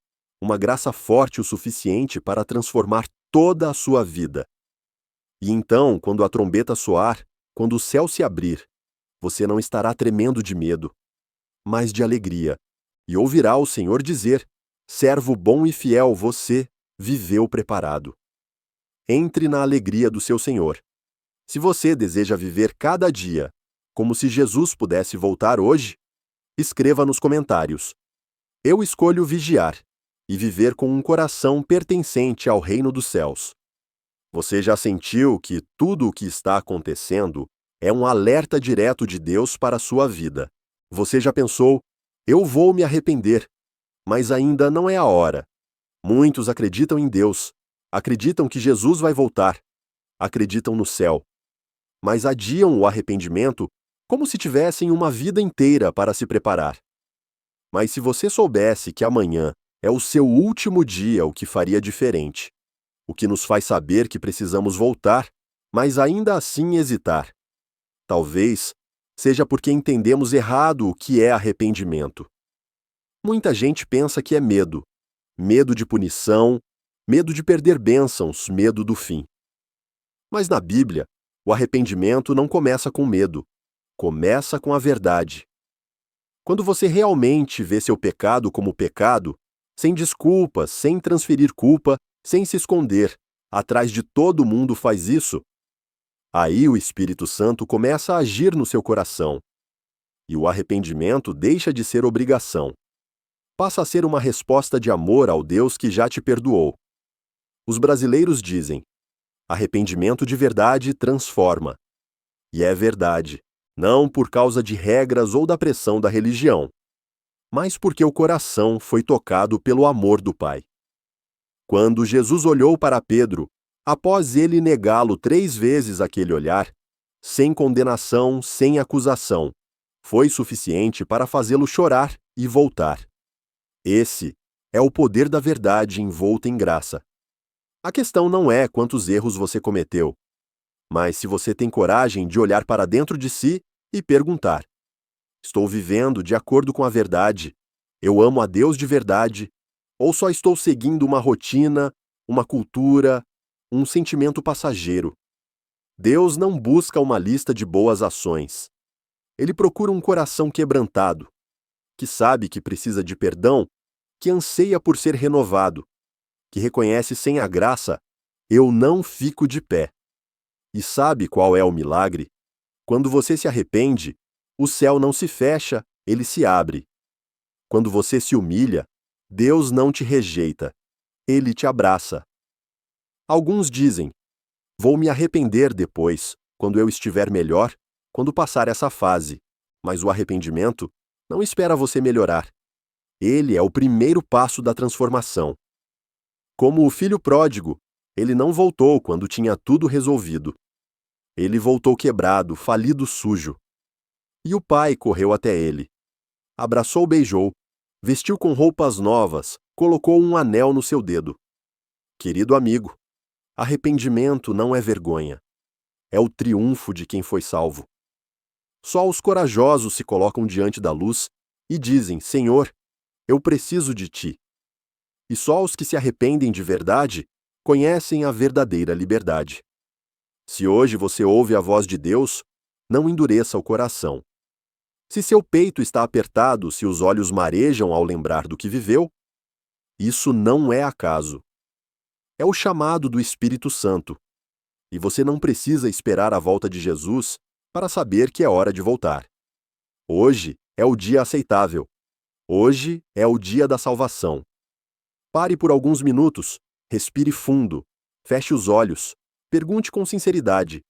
uma graça forte o suficiente para transformar toda a sua vida. E então, quando a trombeta soar, quando o céu se abrir, você não estará tremendo de medo, mas de alegria, e ouvirá o Senhor dizer: servo bom e fiel, você viveu preparado. Entre na alegria do seu Senhor. Se você deseja viver cada dia como se Jesus pudesse voltar hoje, escreva nos comentários: eu escolho vigiar e viver com um coração pertencente ao reino dos céus. Você já sentiu que tudo o que está acontecendo é um alerta direto de Deus para a sua vida? Você já pensou: eu vou me arrepender, mas ainda não é a hora. Muitos acreditam em Deus, acreditam que Jesus vai voltar, acreditam no céu, mas adiam o arrependimento como se tivessem uma vida inteira para se preparar. Mas se você soubesse que amanhã é o seu último dia, o que faria diferente? O que nos faz saber que precisamos voltar, mas ainda assim hesitar? Talvez seja porque entendemos errado o que é arrependimento. Muita gente pensa que é medo. Medo de punição, medo de perder bênçãos, medo do fim. Mas na Bíblia, o arrependimento não começa com medo. Começa com a verdade. Quando você realmente vê seu pecado como pecado, sem desculpas, sem transferir culpa, sem se esconder, atrás de todo mundo faz isso, aí o Espírito Santo começa a agir no seu coração. E o arrependimento deixa de ser obrigação. Passa a ser uma resposta de amor ao Deus que já te perdoou. Os brasileiros dizem: arrependimento de verdade transforma. E é verdade. Não por causa de regras ou da pressão da religião, mas porque o coração foi tocado pelo amor do Pai. Quando Jesus olhou para Pedro, após ele negá-lo 3 vezes aquele olhar, sem condenação, sem acusação, foi suficiente para fazê-lo chorar e voltar. Esse é o poder da verdade envolta em graça. A questão não é quantos erros você cometeu, mas se você tem coragem de olhar para dentro de si e perguntar: estou vivendo de acordo com a verdade? Eu amo a Deus de verdade? Ou só estou seguindo uma rotina, uma cultura, um sentimento passageiro? Deus não busca uma lista de boas ações. Ele procura um coração quebrantado, que sabe que precisa de perdão, que anseia por ser renovado, que reconhece sem a graça: eu não fico de pé. E sabe qual é o milagre? Quando você se arrepende, o céu não se fecha, ele se abre. Quando você se humilha, Deus não te rejeita, ele te abraça. Alguns dizem: vou me arrepender depois, quando eu estiver melhor, quando passar essa fase. Mas o arrependimento não espera você melhorar. Ele é o primeiro passo da transformação. Como o filho pródigo, ele não voltou quando tinha tudo resolvido. Ele voltou quebrado, falido, sujo. E o pai correu até ele. Abraçou, beijou, vestiu com roupas novas, colocou um anel no seu dedo. Querido amigo, arrependimento não é vergonha. É o triunfo de quem foi salvo. Só os corajosos se colocam diante da luz e dizem: Senhor, eu preciso de ti. E só os que se arrependem de verdade conhecem a verdadeira liberdade. Se hoje você ouve a voz de Deus, não endureça o coração. Se seu peito está apertado, se os olhos marejam ao lembrar do que viveu, isso não é acaso. É o chamado do Espírito Santo. E você não precisa esperar a volta de Jesus para saber que é hora de voltar. Hoje é o dia aceitável. Hoje é o dia da salvação. Pare por alguns minutos, respire fundo, feche os olhos, pergunte com sinceridade: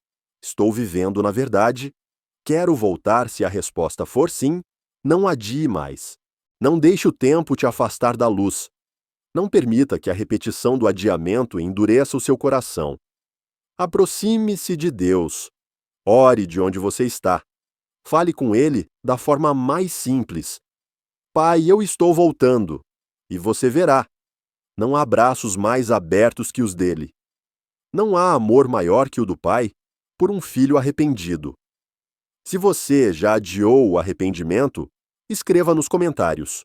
estou vivendo na verdade? Quero voltar se a resposta for sim, não adie mais. Não deixe o tempo te afastar da luz. Não permita que a repetição do adiamento endureça o seu coração. Aproxime-se de Deus. Ore de onde você está. Fale com Ele da forma mais simples. Pai, eu estou voltando. E você verá. Não há braços mais abertos que os dele. Não há amor maior que o do Pai por um filho arrependido. Se você já adiou o arrependimento, escreva nos comentários.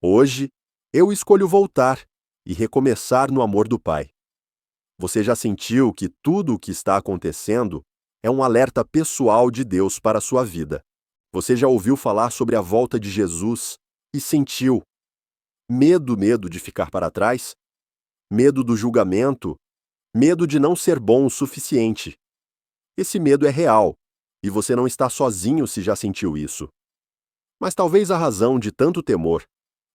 Hoje, eu escolho voltar e recomeçar no amor do Pai. Você já sentiu que tudo o que está acontecendo é um alerta pessoal de Deus para a sua vida? Você já ouviu falar sobre a volta de Jesus e sentiu medo de ficar para trás? Medo do julgamento? Medo de não ser bom o suficiente? Esse medo é real, e você não está sozinho se já sentiu isso. Mas talvez a razão de tanto temor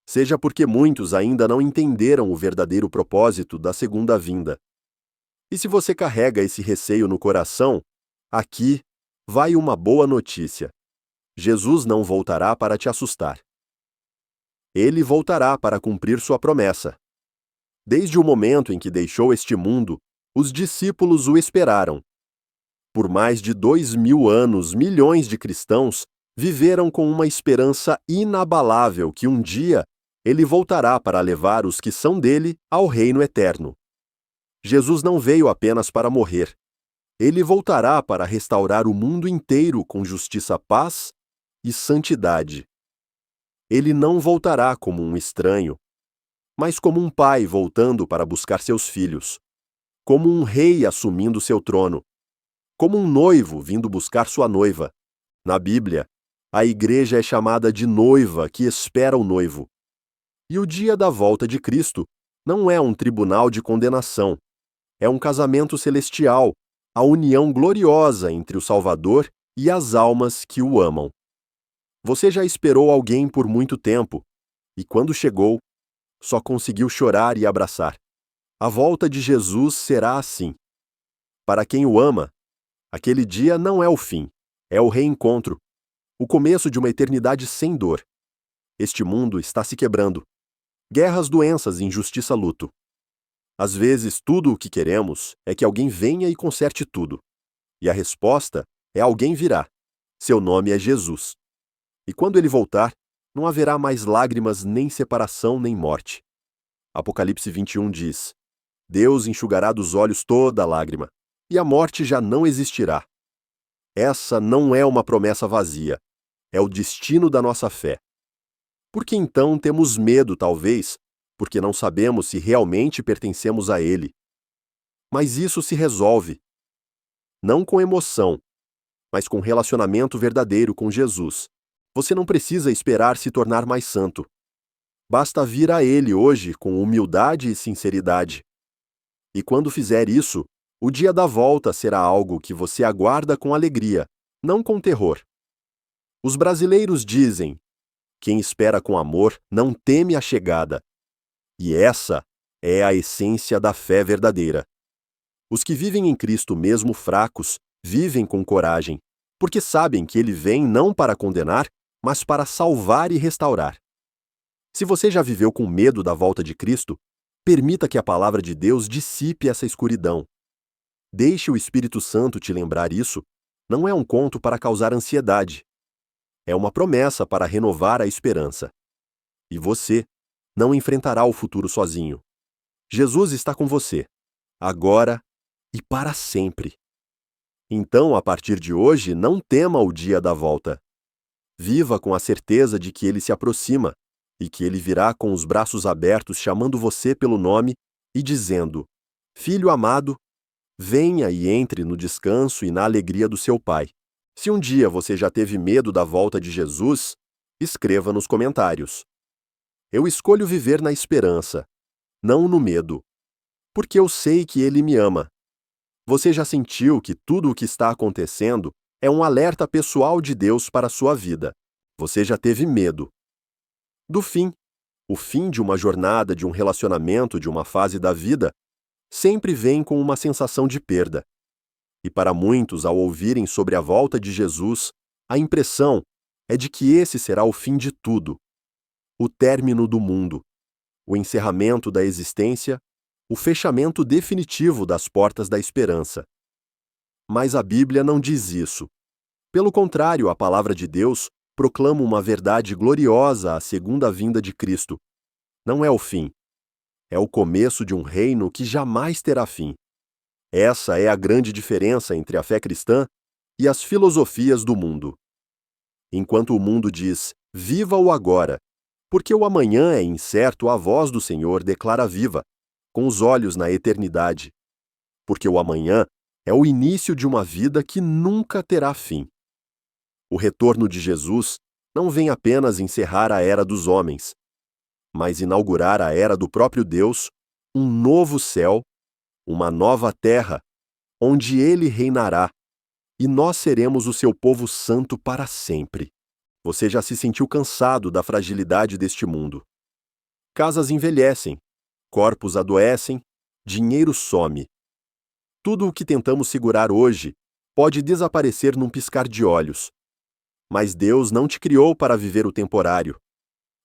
seja porque muitos ainda não entenderam o verdadeiro propósito da segunda vinda. E se você carrega esse receio no coração, aqui vai uma boa notícia. Jesus não voltará para te assustar. Ele voltará para cumprir sua promessa. Desde o momento em que deixou este mundo, os discípulos o esperaram. Por mais de 2000 anos, milhões de cristãos viveram com uma esperança inabalável que um dia ele voltará para levar os que são dele ao reino eterno. Jesus não veio apenas para morrer. Ele voltará para restaurar o mundo inteiro com justiça, paz e santidade. Ele não voltará como um estranho, mas como um pai voltando para buscar seus filhos, como um rei assumindo seu trono, como um noivo vindo buscar sua noiva. Na Bíblia, a igreja é chamada de noiva que espera o noivo. E o dia da volta de Cristo não é um tribunal de condenação, é um casamento celestial, a união gloriosa entre o Salvador e as almas que o amam. Você já esperou alguém por muito tempo, e quando chegou, só conseguiu chorar e abraçar. A volta de Jesus será assim. Para quem o ama, aquele dia não é o fim, é o reencontro, o começo de uma eternidade sem dor. Este mundo está se quebrando. Guerras, doenças, injustiça, luto. Às vezes, tudo o que queremos é que alguém venha e conserte tudo. E a resposta é: alguém virá. Seu nome é Jesus. E quando ele voltar, não haverá mais lágrimas, nem separação, nem morte. Apocalipse 21 diz: Deus enxugará dos olhos toda lágrima, e a morte já não existirá. Essa não é uma promessa vazia, é o destino da nossa fé. Por que então temos medo, talvez, porque não sabemos se realmente pertencemos a Ele? Mas isso se resolve. Não com emoção, mas com relacionamento verdadeiro com Jesus. Você não precisa esperar se tornar mais santo. Basta vir a Ele hoje com humildade e sinceridade. E quando fizer isso, o dia da volta será algo que você aguarda com alegria, não com terror. Os brasileiros dizem: quem espera com amor não teme a chegada. E essa é a essência da fé verdadeira. Os que vivem em Cristo mesmo fracos, vivem com coragem, porque sabem que Ele vem não para condenar, mas para salvar e restaurar. Se você já viveu com medo da volta de Cristo, permita que a palavra de Deus dissipe essa escuridão. Deixe o Espírito Santo te lembrar isso. Não é um conto para causar ansiedade. É uma promessa para renovar a esperança. E você não enfrentará o futuro sozinho. Jesus está com você, agora e para sempre. Então, a partir de hoje, não tema o dia da volta. Viva com a certeza de que Ele se aproxima e que Ele virá com os braços abertos chamando você pelo nome e dizendo: Filho amado, venha e entre no descanso e na alegria do seu Pai. Se um dia você já teve medo da volta de Jesus, escreva nos comentários. Eu escolho viver na esperança, não no medo, porque eu sei que Ele me ama. Você já sentiu que tudo o que está acontecendo é um alerta pessoal de Deus para a sua vida? Você já teve medo do fim. O fim de uma jornada, de um relacionamento, de uma fase da vida, sempre vem com uma sensação de perda. E para muitos, ao ouvirem sobre a volta de Jesus, a impressão é de que esse será o fim de tudo, o término do mundo, o encerramento da existência, o fechamento definitivo das portas da esperança. Mas a Bíblia não diz isso. Pelo contrário, a palavra de Deus proclama uma verdade gloriosa à segunda vinda de Cristo. Não é o fim. É o começo de um reino que jamais terá fim. Essa é a grande diferença entre a fé cristã e as filosofias do mundo. Enquanto o mundo diz, viva o agora, porque o amanhã é incerto, a voz do Senhor declara viva, com os olhos na eternidade. Porque o amanhã é o início de uma vida que nunca terá fim. O retorno de Jesus não vem apenas encerrar a era dos homens, mas inaugurar a era do próprio Deus, um novo céu, uma nova terra, onde Ele reinará, e nós seremos o seu povo santo para sempre. Você já se sentiu cansado da fragilidade deste mundo? Casas envelhecem, corpos adoecem, dinheiro some. Tudo o que tentamos segurar hoje pode desaparecer num piscar de olhos. Mas Deus não te criou para viver o temporário.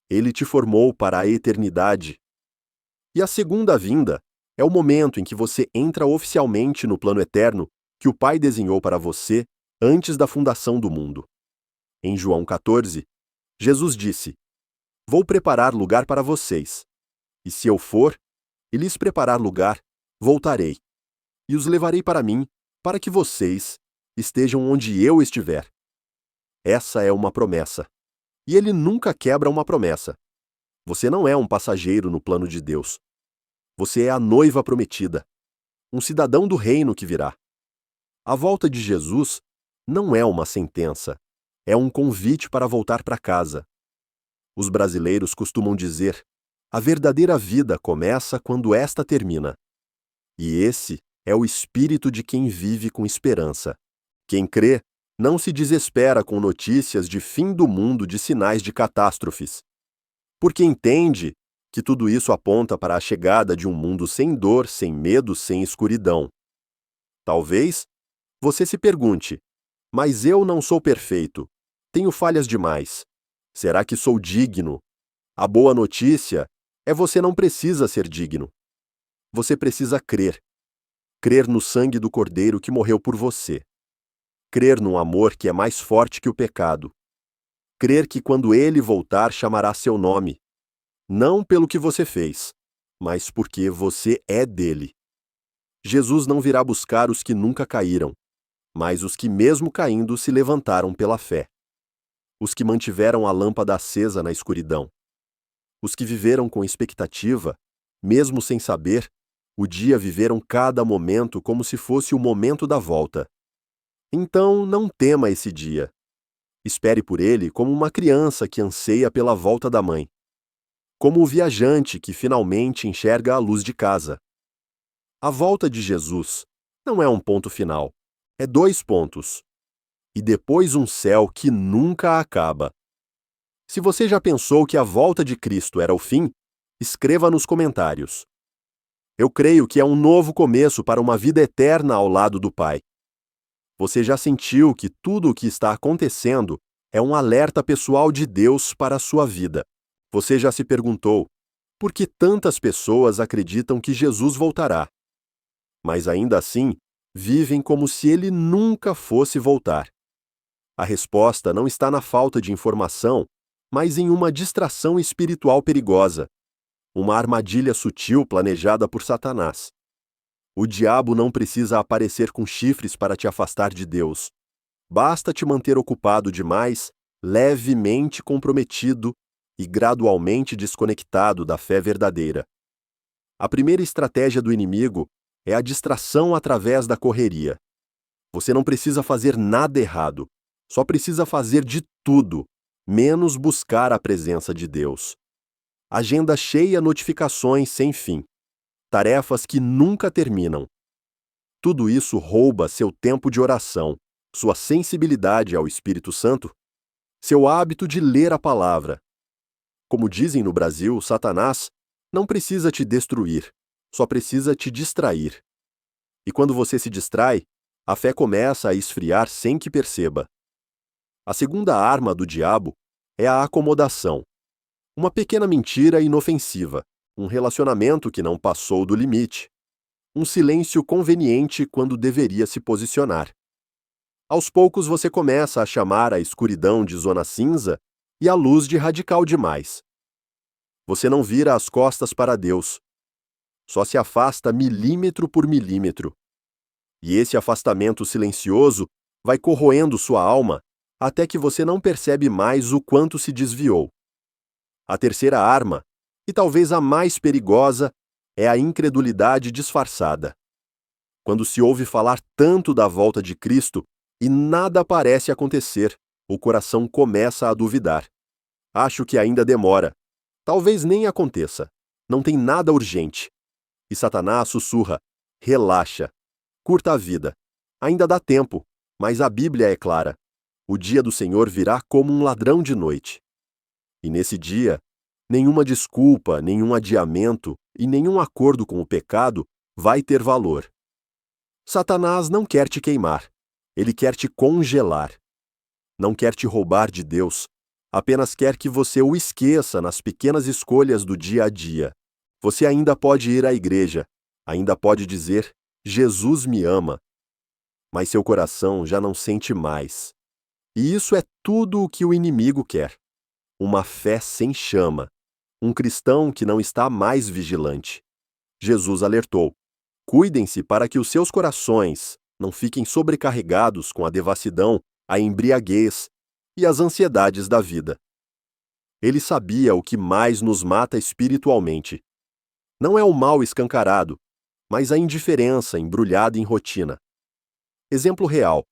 Ele te formou para a eternidade. E a segunda vinda é o momento em que você entra oficialmente no plano eterno que o Pai desenhou para você antes da fundação do mundo. Em João 14, Jesus disse: Vou preparar lugar para vocês. E se eu for, e lhes preparar lugar, voltarei. E os levarei para mim, para que vocês estejam onde eu estiver. Essa é uma promessa. E Ele nunca quebra uma promessa. Você não é um passageiro no plano de Deus. Você é a noiva prometida, um cidadão do reino que virá. A volta de Jesus não é uma sentença, é um convite para voltar para casa. Os brasileiros costumam dizer: a verdadeira vida começa quando esta termina. E esse é o espírito de quem vive com esperança. Quem crê não se desespera com notícias de fim do mundo, de sinais de catástrofes, porque entende que tudo isso aponta para a chegada de um mundo sem dor, sem medo, sem escuridão. Talvez você se pergunte: mas eu não sou perfeito, tenho falhas demais. Será que sou digno? A boa notícia é: você não precisa ser digno. Você precisa crer. Crer no sangue do Cordeiro que morreu por você. Crer num amor que é mais forte que o pecado. Crer que quando Ele voltar chamará seu nome. Não pelo que você fez, mas porque você é dele. Jesus não virá buscar os que nunca caíram, mas os que mesmo caindo se levantaram pela fé. Os que mantiveram a lâmpada acesa na escuridão. Os que viveram com expectativa, mesmo sem saber, o dia viveram cada momento como se fosse o momento da volta. Então, não tema esse dia. Espere por ele como uma criança que anseia pela volta da mãe. Como o viajante que finalmente enxerga a luz de casa. A volta de Jesus não é um ponto final, é 2 pontos. E depois um céu que nunca acaba. Se você já pensou que a volta de Cristo era o fim, escreva nos comentários. Eu creio que é um novo começo para uma vida eterna ao lado do Pai. Você já sentiu que tudo o que está acontecendo é um alerta pessoal de Deus para a sua vida? Você já se perguntou: por que tantas pessoas acreditam que Jesus voltará? Mas ainda assim, vivem como se ele nunca fosse voltar. A resposta não está na falta de informação, mas em uma distração espiritual perigosa, uma armadilha sutil planejada por Satanás. O diabo não precisa aparecer com chifres para te afastar de Deus. Basta te manter ocupado demais, levemente comprometido e gradualmente desconectado da fé verdadeira. A primeira estratégia do inimigo é a distração através da correria. Você não precisa fazer nada errado, Só precisa fazer de tudo, menos buscar a presença de Deus. Agenda cheia, notificações sem fim. Tarefas que nunca terminam. Tudo isso rouba seu tempo de oração, sua sensibilidade ao Espírito Santo, seu hábito de ler a palavra. Como dizem no Brasil, Satanás não precisa te destruir, só precisa te distrair. E quando você se distrai, a fé começa a esfriar sem que perceba. A segunda arma do diabo é a acomodação. Uma pequena mentira inofensiva, um relacionamento que não passou do limite, um silêncio conveniente quando deveria se posicionar. Aos poucos você começa a chamar a escuridão de zona cinza e a luz de radical demais. Você não vira as costas para Deus. Só se afasta milímetro por milímetro. E esse afastamento silencioso vai corroendo sua alma até que você não percebe mais o quanto se desviou. A terceira arma, e talvez a mais perigosa, é a incredulidade disfarçada. Quando se ouve falar tanto da volta de Cristo e nada parece acontecer, o coração começa a duvidar. Acho que ainda demora. Talvez nem aconteça. Não tem nada urgente. E Satanás sussurra: relaxa. Curta a vida. Ainda dá tempo, mas a Bíblia é clara. O dia do Senhor virá como um ladrão de noite. E nesse dia, nenhuma desculpa, nenhum adiamento e nenhum acordo com o pecado vai ter valor. Satanás não quer te queimar. Ele quer te congelar. Não quer te roubar de Deus. Apenas quer que você o esqueça nas pequenas escolhas do dia a dia. Você ainda pode ir à igreja. Ainda pode dizer: Jesus me ama. Mas seu coração já não sente mais. E isso é tudo o que o inimigo quer. Uma fé sem chama. Um cristão que não está mais vigilante. Jesus alertou: cuidem-se para que os seus corações não fiquem sobrecarregados com a devassidão, a embriaguez e as ansiedades da vida. Ele sabia o que mais nos mata espiritualmente. Não é o mal escancarado, mas a indiferença embrulhada em rotina. Exemplo real.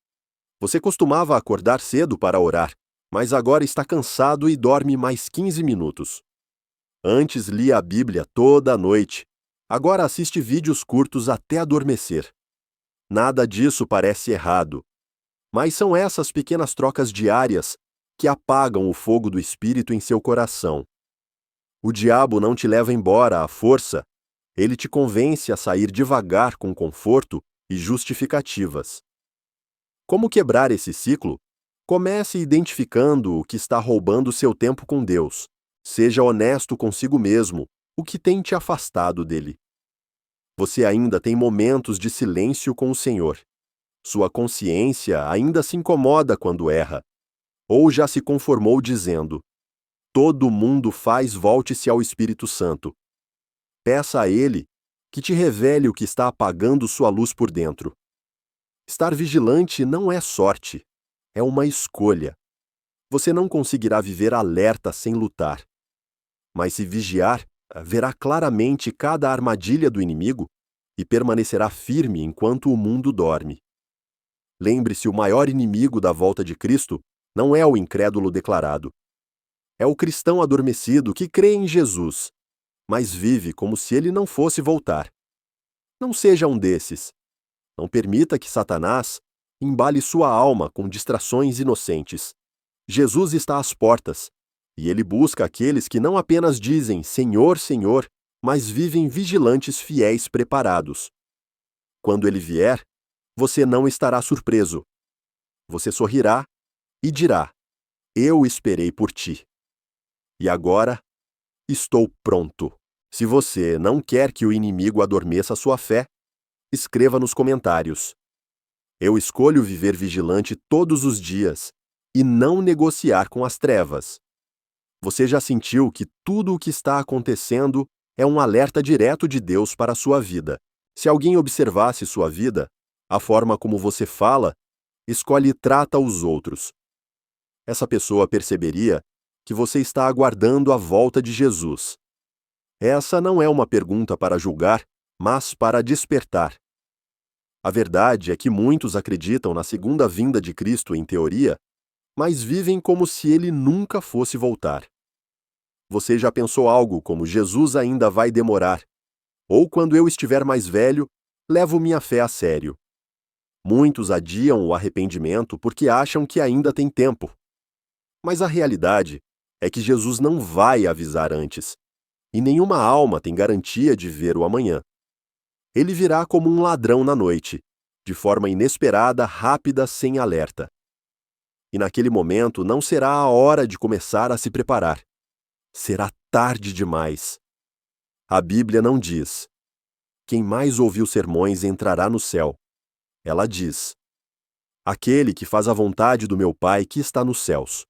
Você costumava acordar cedo para orar, mas agora está cansado e dorme mais 15 minutos. Antes lia a Bíblia toda a noite. Agora assiste vídeos curtos até adormecer. Nada disso parece errado. Mas são essas pequenas trocas diárias que apagam o fogo do Espírito em seu coração. O diabo não te leva embora à força. Ele te convence a sair devagar com conforto e justificativas. Como quebrar esse ciclo? Comece identificando o que está roubando seu tempo com Deus. Seja honesto consigo mesmo, o que tem te afastado dele. Você ainda tem momentos de silêncio com o Senhor. Sua consciência ainda se incomoda quando erra. Ou já se conformou dizendo: todo mundo faz, volte-se ao Espírito Santo. Peça a Ele que te revele o que está apagando sua luz por dentro. Estar vigilante não é sorte, é uma escolha. Você não conseguirá viver alerta sem lutar. Mas se vigiar, verá claramente cada armadilha do inimigo e permanecerá firme enquanto o mundo dorme. Lembre-se, o maior inimigo da volta de Cristo não é o incrédulo declarado. É o cristão adormecido que crê em Jesus, mas vive como se ele não fosse voltar. Não seja um desses. Não permita que Satanás embale sua alma com distrações inocentes. Jesus está às portas, e ele busca aqueles que não apenas dizem Senhor, Senhor, mas vivem vigilantes fiéis preparados. Quando ele vier, você não estará surpreso. Você sorrirá e dirá: eu esperei por ti. E agora, estou pronto. Se você não quer que o inimigo adormeça sua fé, escreva nos comentários: eu escolho viver vigilante todos os dias e não negociar com as trevas. Você já sentiu que tudo o que está acontecendo é um alerta direto de Deus para a sua vida? Se alguém observasse sua vida, a forma como você fala, escolhe e trata os outros, essa pessoa perceberia que você está aguardando a volta de Jesus. Essa não é uma pergunta para julgar, mas para despertar. A verdade é que muitos acreditam na segunda vinda de Cristo em teoria, mas vivem como se ele nunca fosse voltar. Você já pensou algo como Jesus ainda vai demorar? Ou quando eu estiver mais velho, levo minha fé a sério. Muitos adiam o arrependimento porque acham que ainda tem tempo. Mas a realidade é que Jesus não vai avisar antes, e nenhuma alma tem garantia de ver o amanhã. Ele virá como um ladrão na noite, de forma inesperada, rápida, sem alerta. E naquele momento não será a hora de começar a se preparar. Será tarde demais. A Bíblia não diz: quem mais ouviu sermões entrará no céu. Ela diz: aquele que faz a vontade do meu Pai que está nos céus.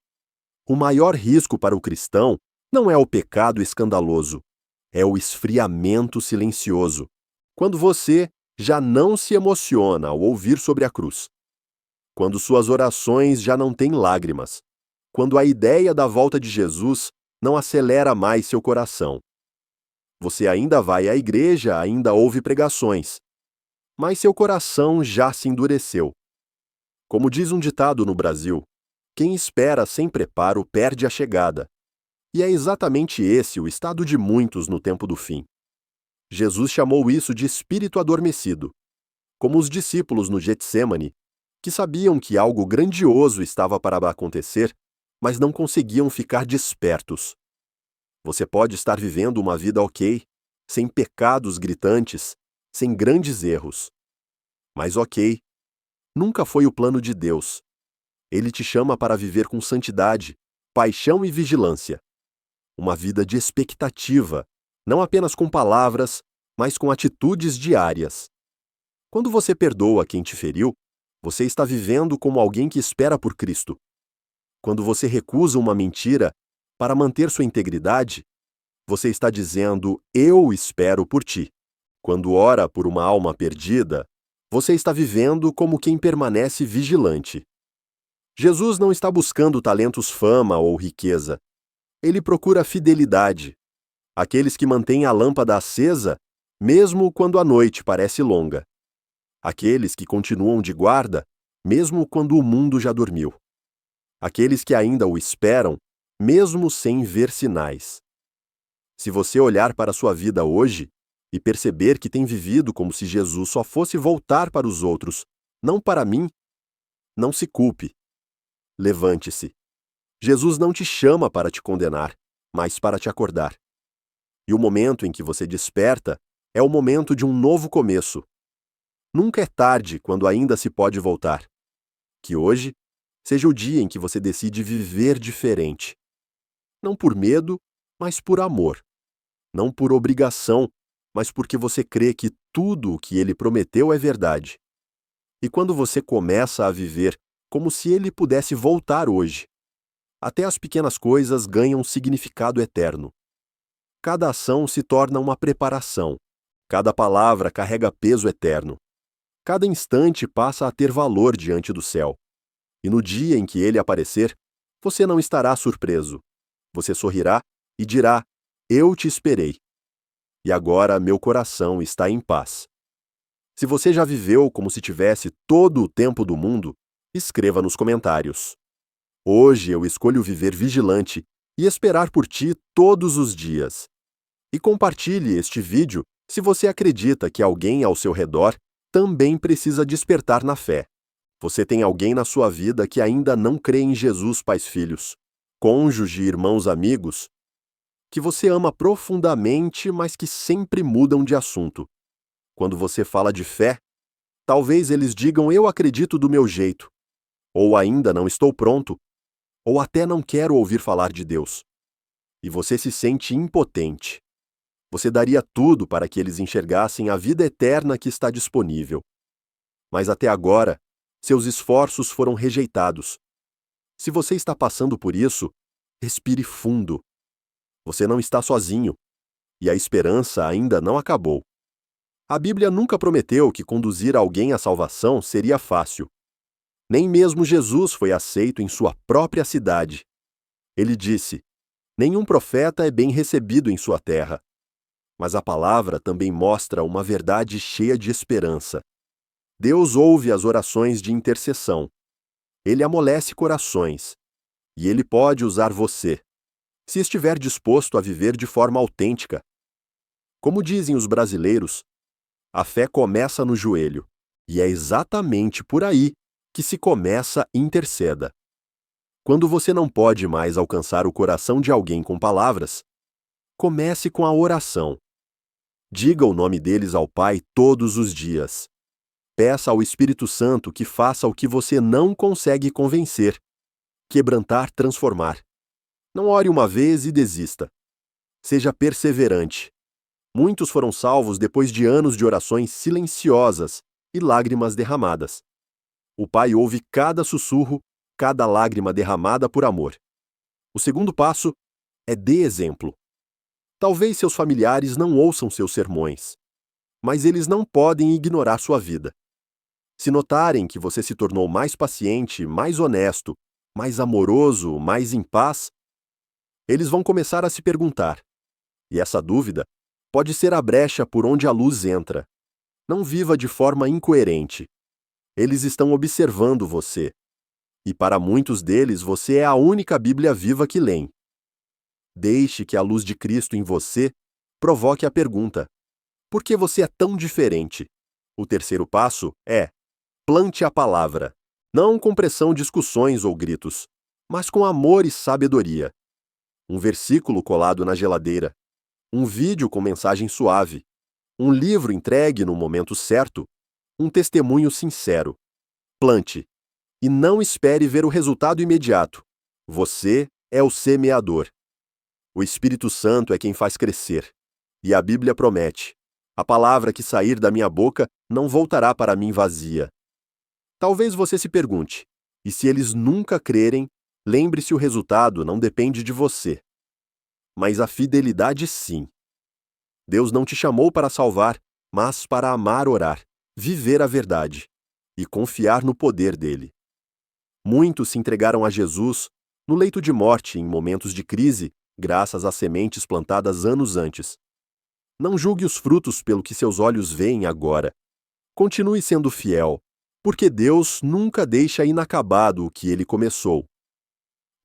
O maior risco para o cristão não é o pecado escandaloso, é o esfriamento silencioso, quando você já não se emociona ao ouvir sobre a cruz, quando suas orações já não têm lágrimas, quando a ideia da volta de Jesus não acelera mais seu coração. Você ainda vai à igreja, ainda ouve pregações, mas seu coração já se endureceu. Como diz um ditado no Brasil, quem espera sem preparo perde a chegada. E é exatamente esse o estado de muitos no tempo do fim. Jesus chamou isso de espírito adormecido, como os discípulos no Getsêmani, que sabiam que algo grandioso estava para acontecer, mas não conseguiam ficar despertos. Você pode estar vivendo uma vida ok, sem pecados gritantes, sem grandes erros. Mas ok, nunca foi o plano de Deus. Ele te chama para viver com santidade, paixão e vigilância. Uma vida de expectativa, não apenas com palavras, mas com atitudes diárias. Quando você perdoa quem te feriu, você está vivendo como alguém que espera por Cristo. Quando você recusa uma mentira para manter sua integridade, você está dizendo: eu espero por ti. Quando ora por uma alma perdida, você está vivendo como quem permanece vigilante. Jesus não está buscando talentos, fama ou riqueza. Ele procura fidelidade. Aqueles que mantêm a lâmpada acesa, mesmo quando a noite parece longa. Aqueles que continuam de guarda, mesmo quando o mundo já dormiu. Aqueles que ainda o esperam, mesmo sem ver sinais. Se você olhar para a sua vida hoje e perceber que tem vivido como se Jesus só fosse voltar para os outros, não para mim, não se culpe. Levante-se. Jesus não te chama para te condenar, mas para te acordar. E o momento em que você desperta é o momento de um novo começo. Nunca é tarde quando ainda se pode voltar. Que hoje seja o dia em que você decide viver diferente. Não por medo, mas por amor. Não por obrigação, mas porque você crê que tudo o que ele prometeu é verdade. E quando você começa a viver como se ele pudesse voltar hoje, até as pequenas coisas ganham significado eterno. Cada ação se torna uma preparação. Cada palavra carrega peso eterno. Cada instante passa a ter valor diante do céu. E no dia em que ele aparecer, você não estará surpreso. Você sorrirá e dirá: eu te esperei. E agora meu coração está em paz. Se você já viveu como se tivesse todo o tempo do mundo, escreva nos comentários. Hoje eu escolho viver vigilante e esperar por ti todos os dias. E compartilhe este vídeo se você acredita que alguém ao seu redor também precisa despertar na fé. Você tem alguém na sua vida que ainda não crê em Jesus, pais, filhos, cônjuge, irmãos, amigos, que você ama profundamente, mas que sempre mudam de assunto. Quando você fala de fé, talvez eles digam: eu acredito do meu jeito, ou ainda não estou pronto, ou até não quero ouvir falar de Deus. E você se sente impotente. Você daria tudo para que eles enxergassem a vida eterna que está disponível. Mas até agora, seus esforços foram rejeitados. Se você está passando por isso, respire fundo. Você não está sozinho, e a esperança ainda não acabou. A Bíblia nunca prometeu que conduzir alguém à salvação seria fácil. Nem mesmo Jesus foi aceito em sua própria cidade. Ele disse: nenhum profeta é bem recebido em sua terra. Mas a palavra também mostra uma verdade cheia de esperança. Deus ouve as orações de intercessão. Ele amolece corações. E ele pode usar você, se estiver disposto a viver de forma autêntica. Como dizem os brasileiros, a fé começa no joelho. E é exatamente por aí que se começa Interceda. Quando você não pode mais alcançar o coração de alguém com palavras, comece com a oração. Diga o nome deles ao Pai todos os dias. Peça ao Espírito Santo que faça o que você não consegue convencer. Quebrantar, transformar. Não ore uma vez e desista. Seja perseverante. Muitos foram salvos depois de anos de orações silenciosas e lágrimas derramadas. O Pai ouve cada sussurro, cada lágrima derramada por amor. O segundo passo é dê exemplo. Talvez seus familiares não ouçam seus sermões, mas eles não podem ignorar sua vida. Se notarem que você se tornou mais paciente, mais honesto, mais amoroso, mais em paz, eles vão começar a se perguntar. E essa dúvida pode ser a brecha por onde a luz entra. Não viva de forma incoerente. Eles estão observando você. E para muitos deles, você é a única Bíblia viva que leem. Deixe que a luz de Cristo em você provoque a pergunta: por que você é tão diferente? O terceiro passo é: plante a palavra. Não com pressão, discussões ou gritos, mas com amor e sabedoria. Um versículo colado na geladeira, um vídeo com mensagem suave, um livro entregue no momento certo, um testemunho sincero. Plante. E não espere ver o resultado imediato. Você é o semeador. O Espírito Santo é quem faz crescer. E a Bíblia promete: a palavra que sair da minha boca não voltará para mim vazia. Talvez você se pergunte: e se eles nunca crerem, lembre-se, o resultado não depende de você. Mas a fidelidade sim. Deus não te chamou para salvar, mas para amar, orar, viver a verdade e confiar no poder dele. Muitos se entregaram a Jesus no leito de morte em momentos de crise, graças às sementes plantadas anos antes. Não julgue os frutos pelo que seus olhos veem agora. Continue sendo fiel, porque Deus nunca deixa inacabado o que ele começou.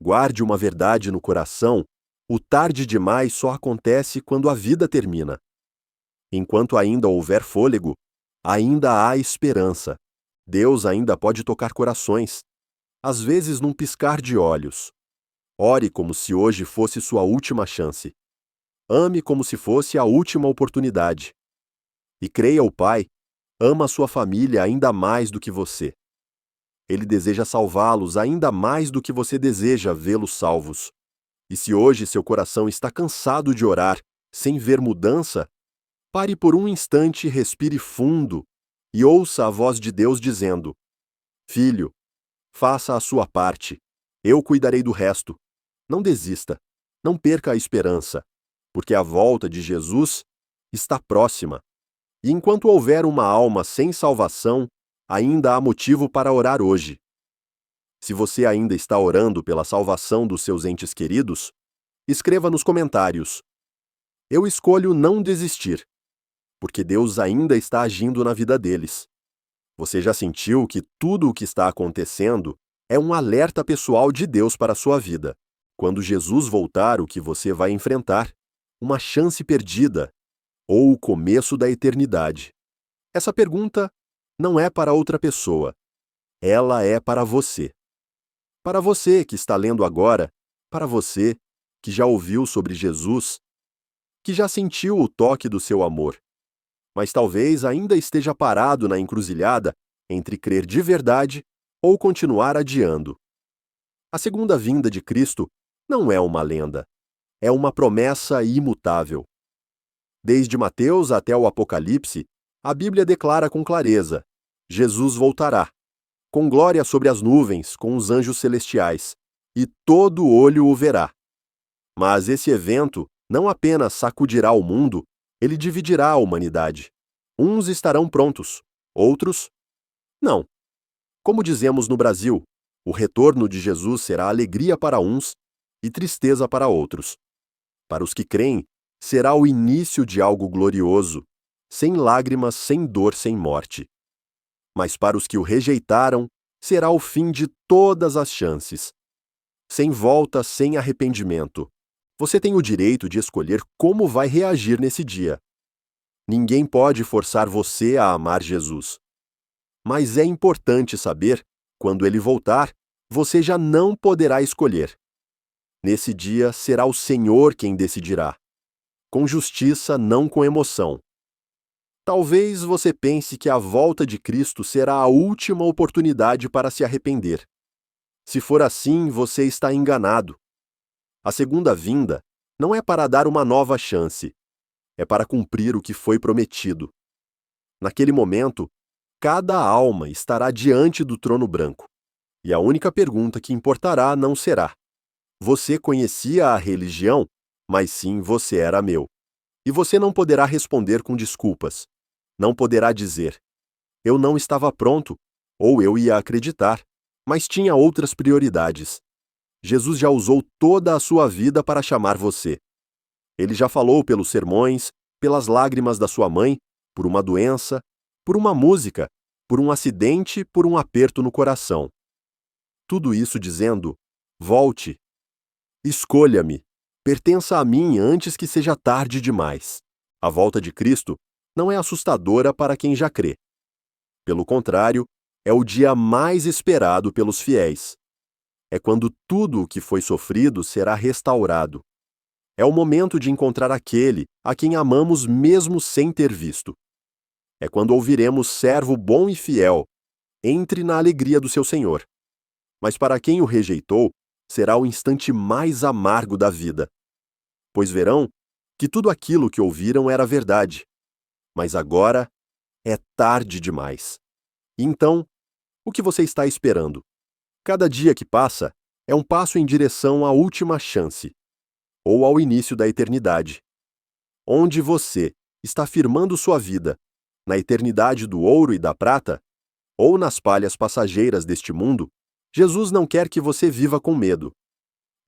Guarde uma verdade no coração: o tarde demais só acontece quando a vida termina. Enquanto ainda houver fôlego, ainda há esperança. Deus ainda pode tocar corações, às vezes num piscar de olhos. Ore como se hoje fosse sua última chance. Ame como se fosse a última oportunidade. E creia, o Pai ama sua família ainda mais do que você. Ele deseja salvá-los ainda mais do que você deseja vê-los salvos. E se hoje seu coração está cansado de orar, sem ver mudança, pare por um instante, respire fundo e ouça a voz de Deus dizendo: Filho, faça a sua parte. Eu cuidarei do resto. Não desista. Não perca a esperança, porque a volta de Jesus está próxima. E enquanto houver uma alma sem salvação, ainda há motivo para orar hoje. Se você ainda está orando pela salvação dos seus entes queridos, escreva nos comentários: eu escolho não desistir, porque Deus ainda está agindo na vida deles. Você já sentiu que tudo o que está acontecendo é um alerta pessoal de Deus para a sua vida? Quando Jesus voltar, o que você vai enfrentar? Uma chance perdida ou o começo da eternidade? Essa pergunta não é para outra pessoa. Ela é para você. Para você que está lendo agora, para você que já ouviu sobre Jesus, que já sentiu o toque do seu amor, mas talvez ainda esteja parado na encruzilhada entre crer de verdade ou continuar adiando. A segunda vinda de Cristo não é uma lenda, é uma promessa imutável. Desde Mateus até o Apocalipse, a Bíblia declara com clareza: Jesus voltará, com glória sobre as nuvens, com os anjos celestiais, e todo olho o verá. Mas esse evento não apenas sacudirá o mundo, ele dividirá a humanidade. Uns estarão prontos, outros não. Como dizemos no Brasil, o retorno de Jesus será alegria para uns e tristeza para outros. Para os que creem, será o início de algo glorioso, sem lágrimas, sem dor, sem morte. Mas para os que o rejeitaram, será o fim de todas as chances. Sem volta, sem arrependimento. Você tem o direito de escolher como vai reagir nesse dia. Ninguém pode forçar você a amar Jesus. Mas é importante saber, quando ele voltar, você já não poderá escolher. Nesse dia será o Senhor quem decidirá. Com justiça, não com emoção. Talvez você pense que a volta de Cristo será a última oportunidade para se arrepender. Se for assim, você está enganado. A segunda vinda não é para dar uma nova chance, é para cumprir o que foi prometido. Naquele momento, cada alma estará diante do trono branco, e a única pergunta que importará não será: você conhecia a religião, mas sim você era meu. E você não poderá responder com desculpas. Não poderá dizer: eu não estava pronto, ou eu ia acreditar, mas tinha outras prioridades. Jesus já usou toda a sua vida para chamar você. Ele já falou pelos sermões, pelas lágrimas da sua mãe, por uma doença, por uma música, por um acidente, por um aperto no coração. Tudo isso dizendo: volte. Escolha-me. Pertença a mim antes que seja tarde demais. A volta de Cristo não é assustadora para quem já crê. Pelo contrário, é o dia mais esperado pelos fiéis. É quando tudo o que foi sofrido será restaurado. É o momento de encontrar aquele a quem amamos mesmo sem ter visto. É quando ouviremos: servo bom e fiel, entre na alegria do seu Senhor. Mas para quem o rejeitou, será o instante mais amargo da vida. Pois verão que tudo aquilo que ouviram era verdade. Mas agora é tarde demais. Então, o que você está esperando? Cada dia que passa é um passo em direção à última chance, ou ao início da eternidade. Onde você está firmando sua vida, na eternidade do ouro e da prata, ou nas palhas passageiras deste mundo, Jesus não quer que você viva com medo.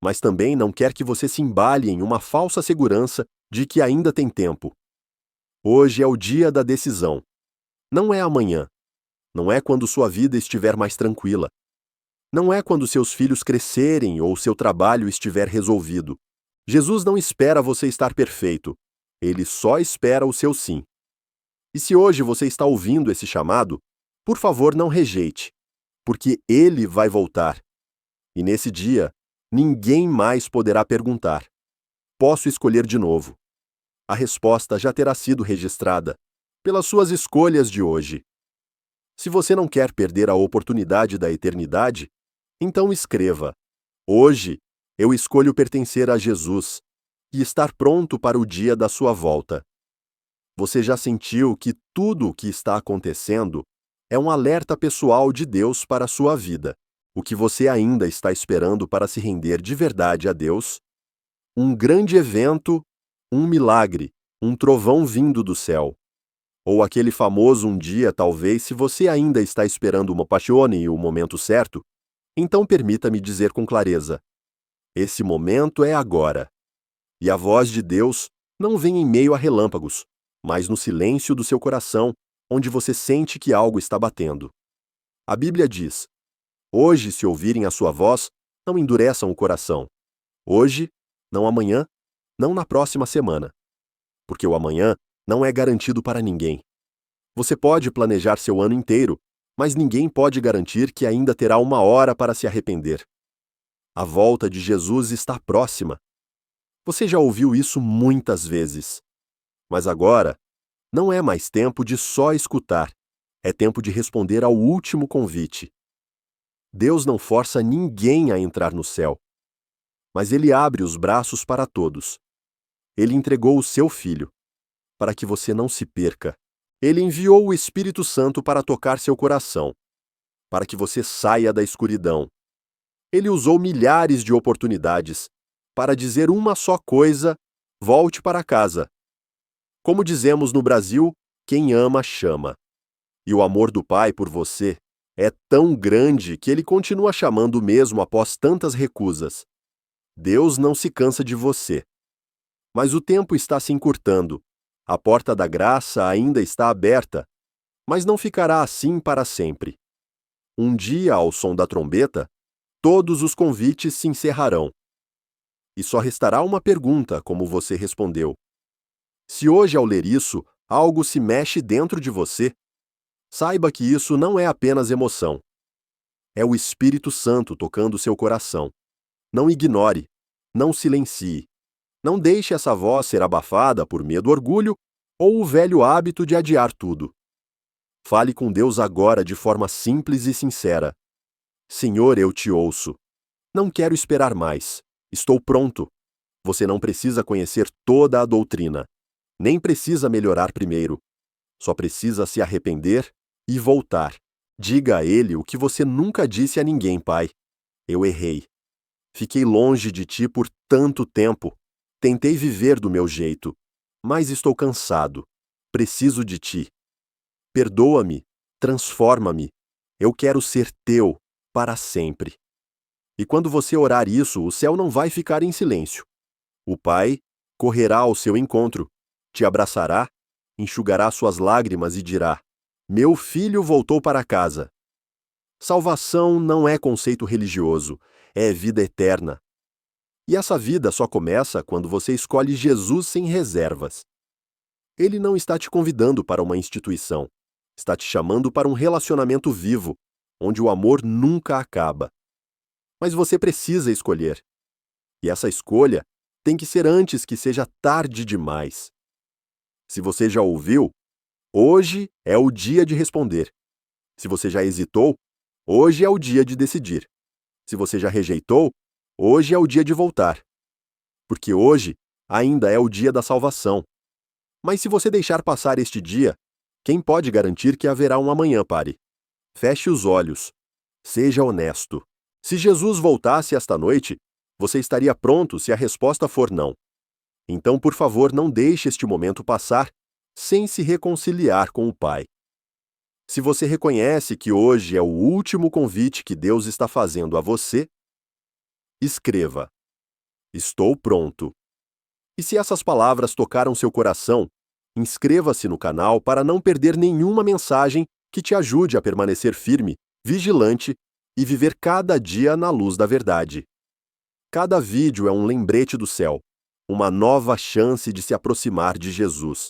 Mas também não quer que você se embale em uma falsa segurança de que ainda tem tempo. Hoje é o dia da decisão. Não é amanhã. Não é quando sua vida estiver mais tranquila. Não é quando seus filhos crescerem ou seu trabalho estiver resolvido. Jesus não espera você estar perfeito. Ele só espera o seu sim. E se hoje você está ouvindo esse chamado, por favor, não rejeite, porque ele vai voltar. E nesse dia, ninguém mais poderá perguntar: posso escolher de novo? A resposta já terá sido registrada pelas suas escolhas de hoje. Se você não quer perder a oportunidade da eternidade, então escreva: hoje eu escolho pertencer a Jesus e estar pronto para o dia da sua volta. Você já sentiu que tudo o que está acontecendo é um alerta pessoal de Deus para a sua vida? O que você ainda está esperando para se render de verdade a Deus? Um grande evento, um milagre, um trovão vindo do céu. Ou aquele famoso um dia, talvez, se você ainda está esperando uma passione e o momento certo, então permita-me dizer com clareza: esse momento é agora. E a voz de Deus não vem em meio a relâmpagos, mas no silêncio do seu coração, onde você sente que algo está batendo. A Bíblia diz: hoje, se ouvirem a sua voz, não endureçam o coração. Hoje, não amanhã, não na próxima semana. Porque o amanhã não é garantido para ninguém. Você pode planejar seu ano inteiro, mas ninguém pode garantir que ainda terá uma hora para se arrepender. A volta de Jesus está próxima. Você já ouviu isso muitas vezes. Mas agora, não é mais tempo de só escutar. É tempo de responder ao último convite. Deus não força ninguém a entrar no céu. Mas Ele abre os braços para todos. Ele entregou o seu Filho, para que você não se perca. Ele enviou o Espírito Santo para tocar seu coração, para que você saia da escuridão. Ele usou milhares de oportunidades para dizer uma só coisa: volte para casa. Como dizemos no Brasil, quem ama, chama. E o amor do Pai por você é tão grande que Ele continua chamando mesmo após tantas recusas. Deus não se cansa de você. Mas o tempo está se encurtando. A porta da graça ainda está aberta, mas não ficará assim para sempre. Um dia, ao som da trombeta, todos os convites se encerrarão. E só restará uma pergunta, como você respondeu. Se hoje, ao ler isso, algo se mexe dentro de você, saiba que isso não é apenas emoção. É o Espírito Santo tocando seu coração. Não ignore, não silencie. Não deixe essa voz ser abafada por medo ou orgulho ou o velho hábito de adiar tudo. Fale com Deus agora de forma simples e sincera. Senhor, eu te ouço. Não quero esperar mais. Estou pronto. Você não precisa conhecer toda a doutrina. Nem precisa melhorar primeiro. Só precisa se arrepender e voltar. Diga a Ele o que você nunca disse a ninguém, Pai. Eu errei. Fiquei longe de ti por tanto tempo. Tentei viver do meu jeito, mas estou cansado. Preciso de ti. Perdoa-me, transforma-me. Eu quero ser teu para sempre. E quando você orar isso, o céu não vai ficar em silêncio. O Pai correrá ao seu encontro, te abraçará, enxugará suas lágrimas e dirá: Meu filho voltou para casa. Salvação não é conceito religioso, é vida eterna. E essa vida só começa quando você escolhe Jesus sem reservas. Ele não está te convidando para uma instituição. Está te chamando para um relacionamento vivo, onde o amor nunca acaba. Mas você precisa escolher. E essa escolha tem que ser antes que seja tarde demais. Se você já ouviu, hoje é o dia de responder. Se você já hesitou, hoje é o dia de decidir. Se você já rejeitou, hoje é o dia de voltar. Porque hoje ainda é o dia da salvação. Mas se você deixar passar este dia, quem pode garantir que haverá um amanhã, pare? Feche os olhos. Seja honesto. Se Jesus voltasse esta noite, você estaria pronto se a resposta for não. Então, por favor, não deixe este momento passar sem se reconciliar com o Pai. Se você reconhece que hoje é o último convite que Deus está fazendo a você, escreva: Estou pronto. E se essas palavras tocaram seu coração, inscreva-se no canal para não perder nenhuma mensagem que te ajude a permanecer firme, vigilante e viver cada dia na luz da verdade. Cada vídeo é um lembrete do céu, uma nova chance de se aproximar de Jesus.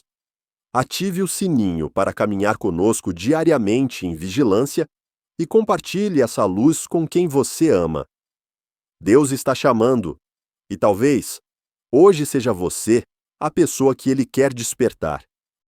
Ative o sininho para caminhar conosco diariamente em vigilância e compartilhe essa luz com quem você ama. Deus está chamando, e talvez hoje seja você a pessoa que Ele quer despertar.